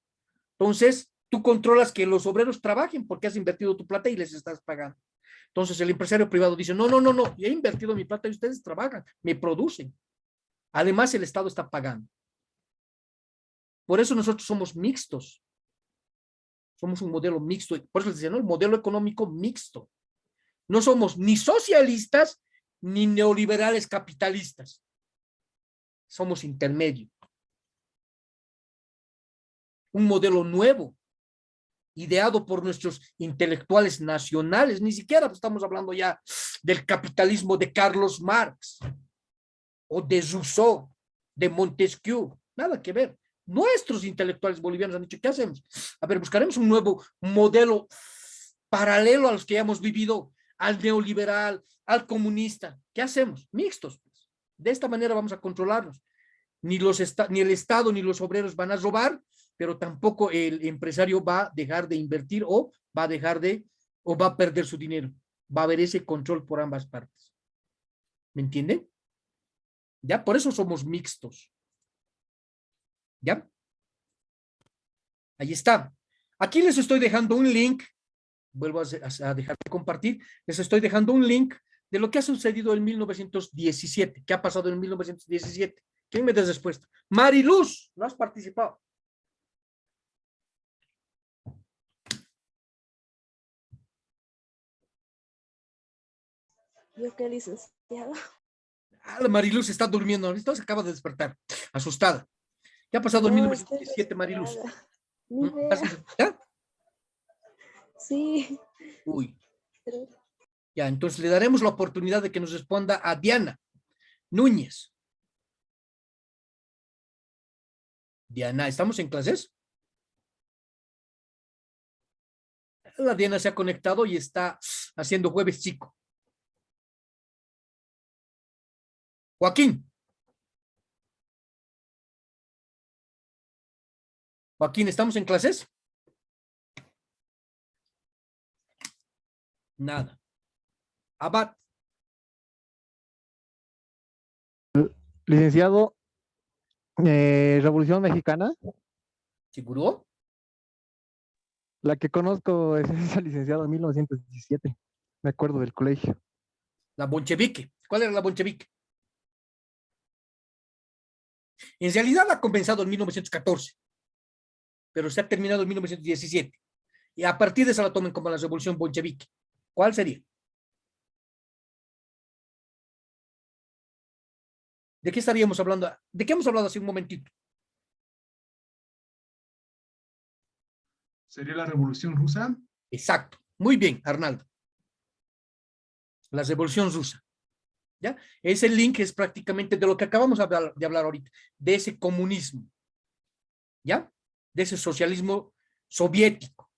Entonces, tú controlas que los obreros trabajen porque has invertido tu plata y les estás pagando. Entonces, el empresario privado dice, no, yo he invertido mi plata y ustedes trabajan, me producen. Además, el Estado está pagando. Por eso nosotros somos mixtos. Somos un modelo mixto. Por eso les decía, ¿no?, el modelo económico mixto. No somos ni socialistas ni neoliberales capitalistas. Somos intermedio. Un modelo nuevo, ideado por nuestros intelectuales nacionales. Ni siquiera estamos hablando ya del capitalismo de Carlos Marx o de Rousseau, de Montesquieu. Nada que ver. Nuestros intelectuales bolivianos han dicho, ¿qué hacemos? A ver, buscaremos un nuevo modelo paralelo a los que ya hemos vivido, al neoliberal, al comunista. ¿Qué hacemos? Mixtos. Pues. De esta manera vamos a controlarlos. Ni el Estado ni los obreros van a robar, pero tampoco el empresario va a dejar de invertir o va a perder su dinero. Va a haber ese control por ambas partes. ¿Me entienden? Ya, por eso somos mixtos. ¿Ya? Ahí está. Aquí les estoy dejando un link. Vuelvo a dejar de compartir. Les estoy dejando un link de lo que ha sucedido en 1917. ¿Qué ha pasado en 1917? ¿Quién me da respuesta? Mariluz, ¿no has participado? Yo qué licenciado. La Mariluz está durmiendo. Ahorita se acaba de despertar, asustada. ¿Qué ha pasado en No, 1917, Mariluz? Ni idea. ¿Ya? Sí. Uy. Ya, entonces le daremos la oportunidad de que nos responda a Diana Núñez. Diana, ¿estamos en clases? La Diana se ha conectado y está haciendo jueves chico. Joaquín. Joaquín, ¿estamos en clases? Nada. Abad. Licenciado, Revolución Mexicana. ¿Seguro? La que conozco es esa licenciada en 1917. Me acuerdo del colegio. La bolchevique. ¿Cuál era la bolchevique? En realidad ha comenzado en 1914, pero se ha terminado en 1917. Y a partir de esa la toman como la revolución bolchevique. ¿Cuál sería? ¿De qué estaríamos hablando? ¿De qué hemos hablado hace un momentito? ¿Sería la Revolución Rusa? Exacto. Muy bien, Arnaldo. La Revolución Rusa. ¿Ya? Ese link es prácticamente de lo que acabamos de hablar ahorita, de ese comunismo. ¿Ya? De ese socialismo soviético.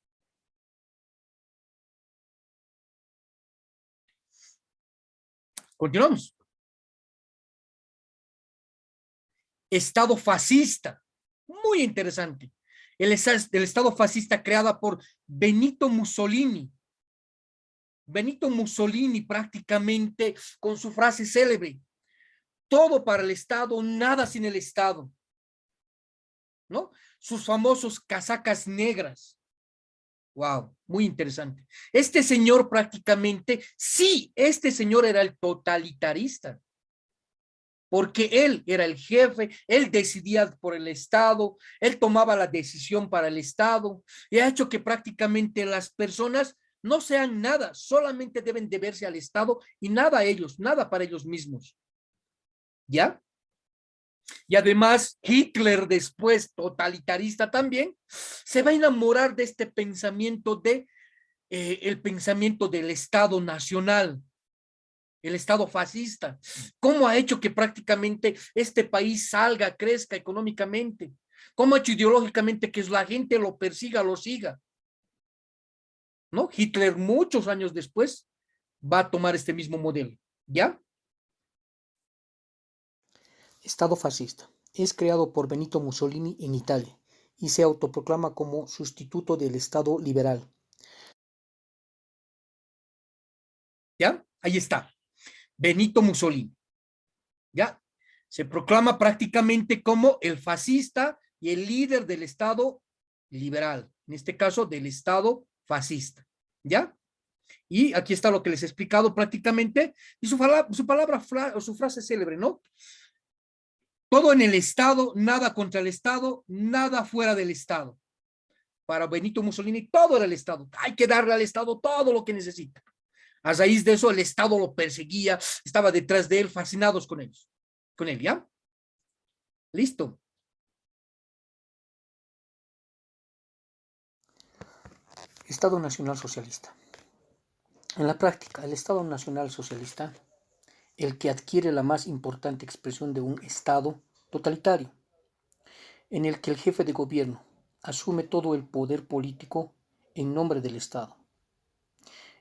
Continuamos. Estado fascista. Muy interesante. El Estado fascista creada por Benito Mussolini. Benito Mussolini prácticamente con su frase célebre, todo para el Estado, nada sin el Estado, ¿no? Sus famosos casacas negras. Wow, muy interesante. Este señor prácticamente, sí, este señor era el totalitarista, porque él era el jefe, él decidía por el Estado, él tomaba la decisión para el Estado, y ha hecho que prácticamente las personas no sean nada, solamente deben deberse al Estado y nada a ellos, nada para ellos mismos. ¿Ya? Y además Hitler después, totalitarista también, se va a enamorar de este pensamiento el pensamiento del Estado nacional, el Estado fascista. ¿Cómo ha hecho que prácticamente este país salga, crezca económicamente? ¿Cómo ha hecho ideológicamente que la gente lo persiga, lo siga? ¿No? Hitler muchos años después va a tomar este mismo modelo, ¿ya? Estado fascista. Es creado por Benito Mussolini en Italia y se autoproclama como sustituto del Estado liberal. ¿Ya? Ahí está. Benito Mussolini. ¿Ya? Se proclama prácticamente como el fascista y el líder del Estado liberal, en este caso del Estado fascista, ¿ya? Y aquí está lo que les he explicado prácticamente, y su frase célebre, ¿no? Todo en el Estado, nada contra el Estado, nada fuera del Estado. Para Benito Mussolini, todo era el Estado. Hay que darle al Estado todo lo que necesita. A raíz de eso, el Estado lo perseguía, estaba detrás de él, fascinados con él, ¿ya? Listo. Estado Nacional Socialista. En la práctica, el Estado Nacional Socialista, el que adquiere la más importante expresión de un Estado totalitario, en el que el jefe de gobierno asume todo el poder político en nombre del Estado.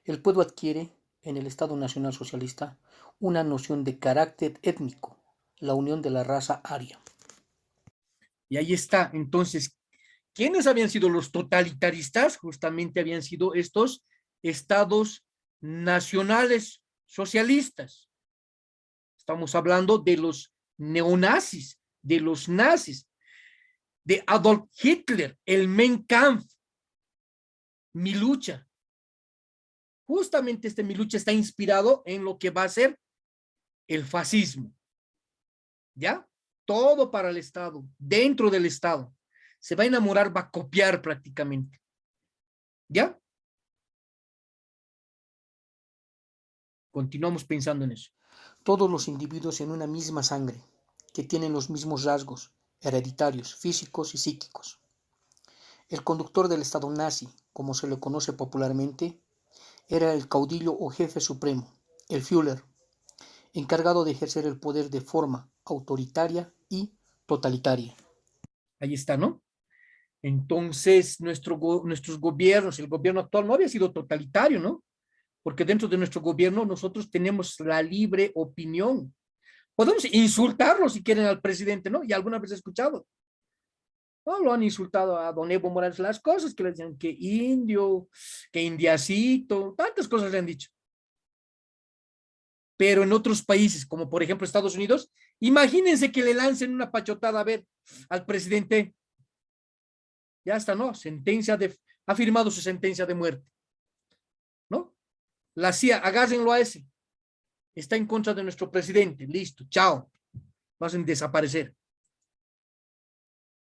El pueblo adquiere, en el Estado Nacional Socialista, una noción de carácter étnico, la unión de la raza aria. Y ahí está, entonces, ¿quiénes habían sido los totalitaristas? Justamente habían sido estos estados nacionales socialistas. Estamos hablando de los neonazis, de los nazis, de Adolf Hitler, el Mein Kampf, Mi Lucha. Justamente Mi Lucha está inspirado en lo que va a ser el fascismo. ¿Ya? Todo para el Estado, dentro del Estado. Se va a enamorar, va a copiar prácticamente. ¿Ya? Continuamos pensando en eso. Todos los individuos en una misma sangre, que tienen los mismos rasgos hereditarios, físicos y psíquicos. El conductor del Estado nazi, como se le conoce popularmente, era el caudillo o jefe supremo, el Führer, encargado de ejercer el poder de forma autoritaria y totalitaria. Ahí está, ¿no? Entonces, nuestros gobiernos, el gobierno actual no había sido totalitario, ¿no? Porque dentro de nuestro gobierno nosotros tenemos la libre opinión. Podemos insultarlo si quieren al presidente, ¿no? Y alguna vez he escuchado. No, lo han insultado a don Evo Morales, las cosas que le decían, que indio, que indiacito, tantas cosas le han dicho. Pero en otros países, como por ejemplo Estados Unidos, imagínense que le lancen una pachotada a ver al presidente. Ya está, ¿no? Sentencia de ha firmado su sentencia de muerte, ¿no? La CIA, agárrenlo a ese. Está en contra de nuestro presidente. Listo, chao. Vas a desaparecer.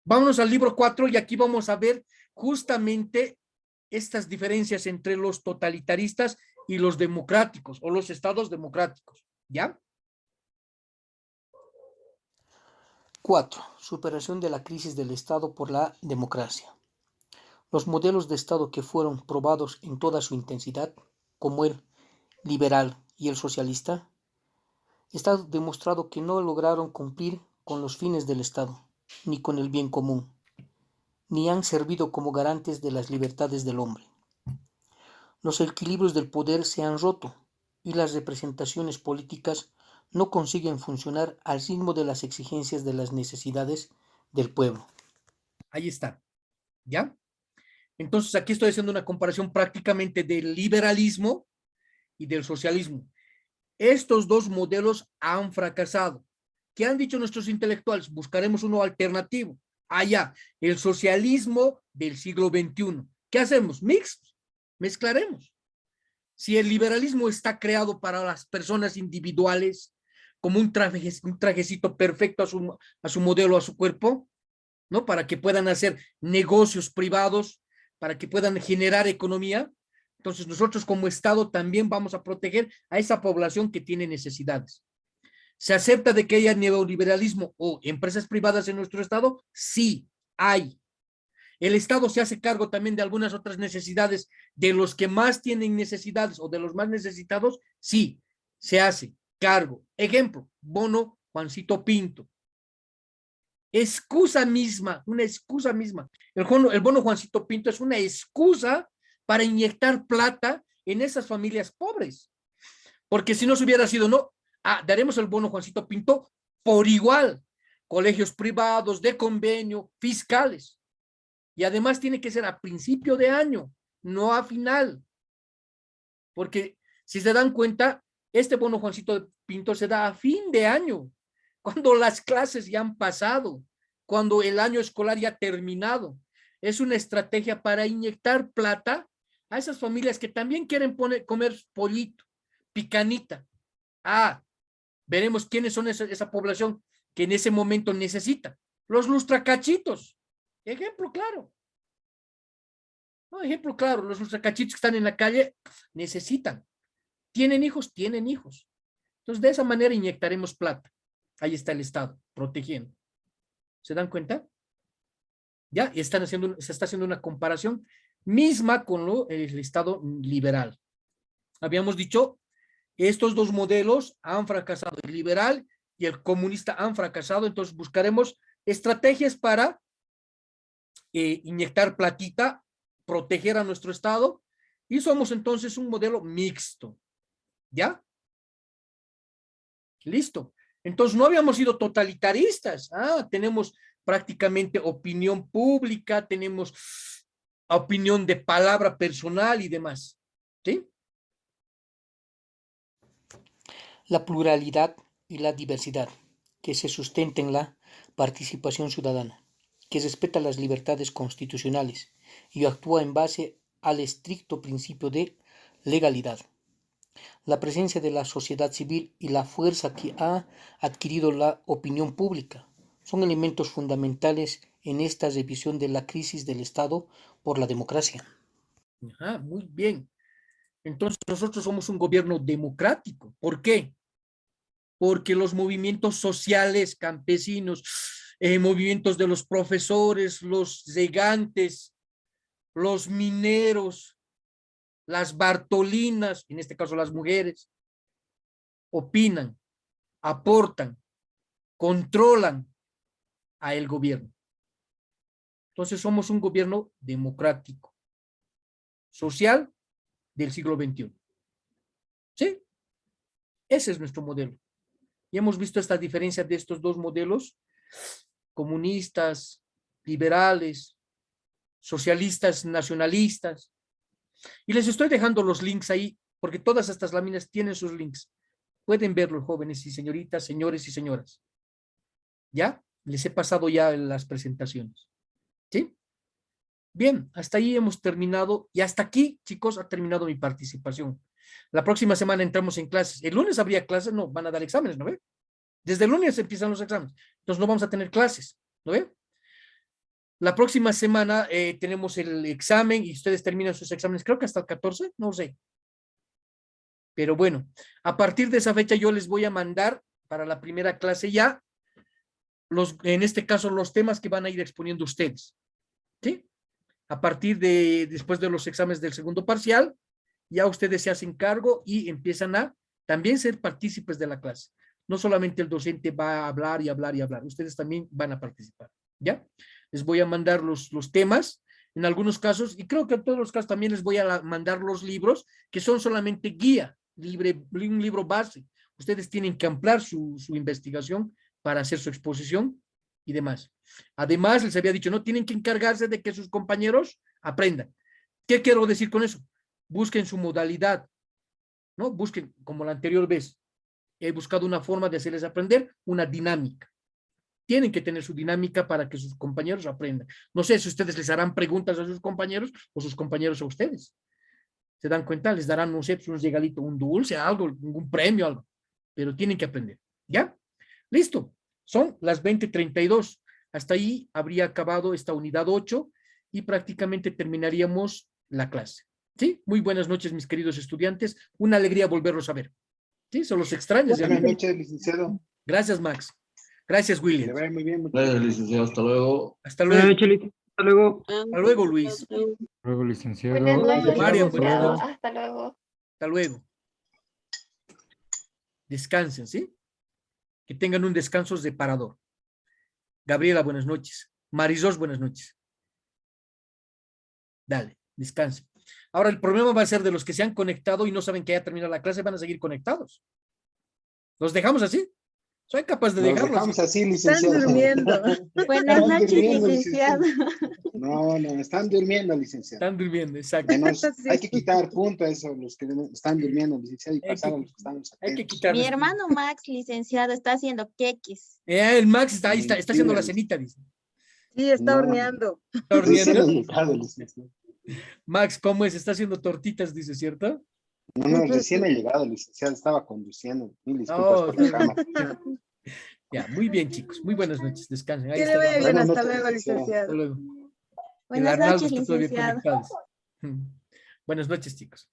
Vámonos al libro 4 y aquí vamos a ver justamente estas diferencias entre los totalitaristas y los democráticos o los estados democráticos. ¿Ya? 4. Superación de la crisis del Estado por la democracia. Los modelos de Estado que fueron probados en toda su intensidad, como el liberal y el socialista, está demostrado que no lograron cumplir con los fines del Estado, ni con el bien común, ni han servido como garantes de las libertades del hombre. Los equilibrios del poder se han roto y las representaciones políticas no consiguen funcionar al ritmo de las exigencias de las necesidades del pueblo. Ahí está. ¿Ya? Entonces aquí estoy haciendo una comparación prácticamente del liberalismo y del socialismo. Estos dos modelos han fracasado. ¿Qué han dicho nuestros intelectuales? Buscaremos uno alternativo. Allá, el socialismo del siglo XXI. ¿Qué hacemos? Mezclaremos. Si el liberalismo está creado para las personas individuales, como un trajecito perfecto a su modelo, a su cuerpo, ¿no? Para que puedan hacer negocios privados, para que puedan generar economía. Entonces nosotros como Estado también vamos a proteger a esa población que tiene necesidades. ¿Se acepta de que haya neoliberalismo o empresas privadas en nuestro Estado? Sí, hay. ¿El Estado se hace cargo también de algunas otras necesidades de los que más tienen necesidades o de los más necesitados? Sí, se hace cargo. Ejemplo, bono Juancito Pinto. Excusa misma, una excusa misma. El bono Juancito Pinto es una excusa para inyectar plata en esas familias pobres. Porque si no se hubiera sido, no, daremos el bono Juancito Pinto por igual. Colegios privados, de convenio, fiscales. Y además tiene que ser a principio de año, no a final. Porque si se dan cuenta, este bono Juancito Pinto se da a fin de año, cuando las clases ya han pasado, cuando el año escolar ya ha terminado. Es una estrategia para inyectar plata a esas familias que también quieren comer pollito, picanita. Veremos quiénes son esa población que en ese momento necesita. Los lustracachitos. Ejemplo claro. No, ejemplo claro, los lustracachitos que están en la calle necesitan. ¿Tienen hijos? Tienen hijos. Entonces, de esa manera inyectaremos plata. Ahí está el Estado, protegiendo. ¿Se dan cuenta? Ya, se está haciendo una comparación misma con el Estado liberal. Habíamos dicho, estos dos modelos han fracasado. El liberal y el comunista han fracasado. Entonces, buscaremos estrategias para inyectar platita, proteger a nuestro Estado, y somos entonces un modelo mixto. ¿Ya? Listo. Entonces no habíamos sido totalitaristas. Tenemos prácticamente opinión pública, tenemos opinión de palabra personal y demás. ¿Sí? La pluralidad y la diversidad, que se sustenta en la participación ciudadana, que respeta las libertades constitucionales y actúa en base al estricto principio de legalidad. La presencia de la sociedad civil y la fuerza que ha adquirido la opinión pública son elementos fundamentales en esta revisión de la crisis del Estado por la democracia. Muy bien. Entonces nosotros somos un gobierno democrático. ¿Por qué? Porque los movimientos sociales, campesinos, movimientos de los profesores, los regantes, los mineros, las bartolinas, en este caso las mujeres, opinan, aportan, controlan a el gobierno. Entonces somos un gobierno democrático, social del siglo XXI. ¿Sí? Ese es nuestro modelo. Y hemos visto esta diferencia de estos dos modelos, comunistas, liberales, socialistas, nacionalistas. Y les estoy dejando los links ahí, porque todas estas láminas tienen sus links. Pueden verlos, jóvenes y señoritas, señores y señoras. ¿Ya? Les he pasado ya las presentaciones. ¿Sí? Bien, hasta ahí hemos terminado y hasta aquí, chicos, ha terminado mi participación. La próxima semana entramos en clases. El lunes habría clases, no, van a dar exámenes, ¿no ve? Desde el lunes empiezan los exámenes. Entonces no vamos a tener clases, ¿no ve? La próxima semana tenemos el examen y ustedes terminan sus exámenes, creo que hasta el 14, no sé. Pero bueno, a partir de esa fecha yo les voy a mandar para la primera clase ya, en este caso, los temas que van a ir exponiendo ustedes. ¿Sí? A partir de, después de los exámenes del segundo parcial, ya ustedes se hacen cargo y empiezan a también ser partícipes de la clase. No solamente el docente va a hablar y hablar y hablar, ustedes también van a participar, ¿ya? Les voy a mandar los temas, en algunos casos, y creo que en todos los casos también les voy a mandar los libros, que son solamente guía, un libro base. Ustedes tienen que ampliar su investigación para hacer su exposición y demás. Además, les había dicho, no tienen que encargarse de que sus compañeros aprendan. ¿Qué quiero decir con eso? Busquen su modalidad, ¿no? Busquen, como la anterior vez, he buscado una forma de hacerles aprender, una dinámica. Tienen que tener su dinámica para que sus compañeros aprendan. No sé si ustedes les harán preguntas a sus compañeros o sus compañeros a ustedes. ¿Se dan cuenta? Les darán, no sé, un regalito, un dulce, algo, un premio, algo. Pero tienen que aprender. ¿Ya? Listo. Son las 20:32. Hasta ahí habría acabado esta unidad 8 y prácticamente terminaríamos la clase. ¿Sí? Muy buenas noches, mis queridos estudiantes. Una alegría volverlos a ver. ¿Sí? Son los extraños. Buenas noches, licenciado. Gracias, Max. Gracias, Que William. le vaya muy bien. Muchas Gracias, licenciado. Hasta luego. Hasta luego. Hasta luego. Hasta luego, Luis. Luego, licenciado. Buenas noches, Mario, licenciado. buenas Hasta luego. Hasta luego. Descansen, ¿sí? Que tengan un descanso reparador. Gabriela, buenas noches. Marisol, buenas noches. Dale, descansen. Ahora, el problema va a ser de los que se han conectado y no saben que ya terminó la clase, van a seguir conectados. ¿Los dejamos así? Soy capaz de Nos dejarlos. dejamos así, Están licenciado. durmiendo. Buenas Están noches, durmiendo, licenciado. No, están durmiendo, licenciado. Están durmiendo, exacto. Hay que quitar punto a eso, los que están durmiendo, licenciado, y Hay pasar que- a los que estamos Hay que atentos. quitarles. Mi hermano Max, licenciado, está haciendo queques. El Max está ahí, está haciendo la Mentiras. cenita, dice. Sí, está No. horneando. Está Recién horneando. ha llegado, licenciado. Max, ¿cómo es? Está haciendo tortitas, dice, ¿cierto? No, recién ha llegado, licenciado, estaba conduciendo. Mil disculpas Oh, por la cámara. Ya, muy bien, chicos. Muy buenas noches. Descansen. Ahí Que le está vaya la- bien, Buenas hasta noches, luego, licenciado. Hasta licenciado. luego. El Buenas Arnaldo noches, está todavía licenciado. conectado. Buenas noches, chicos.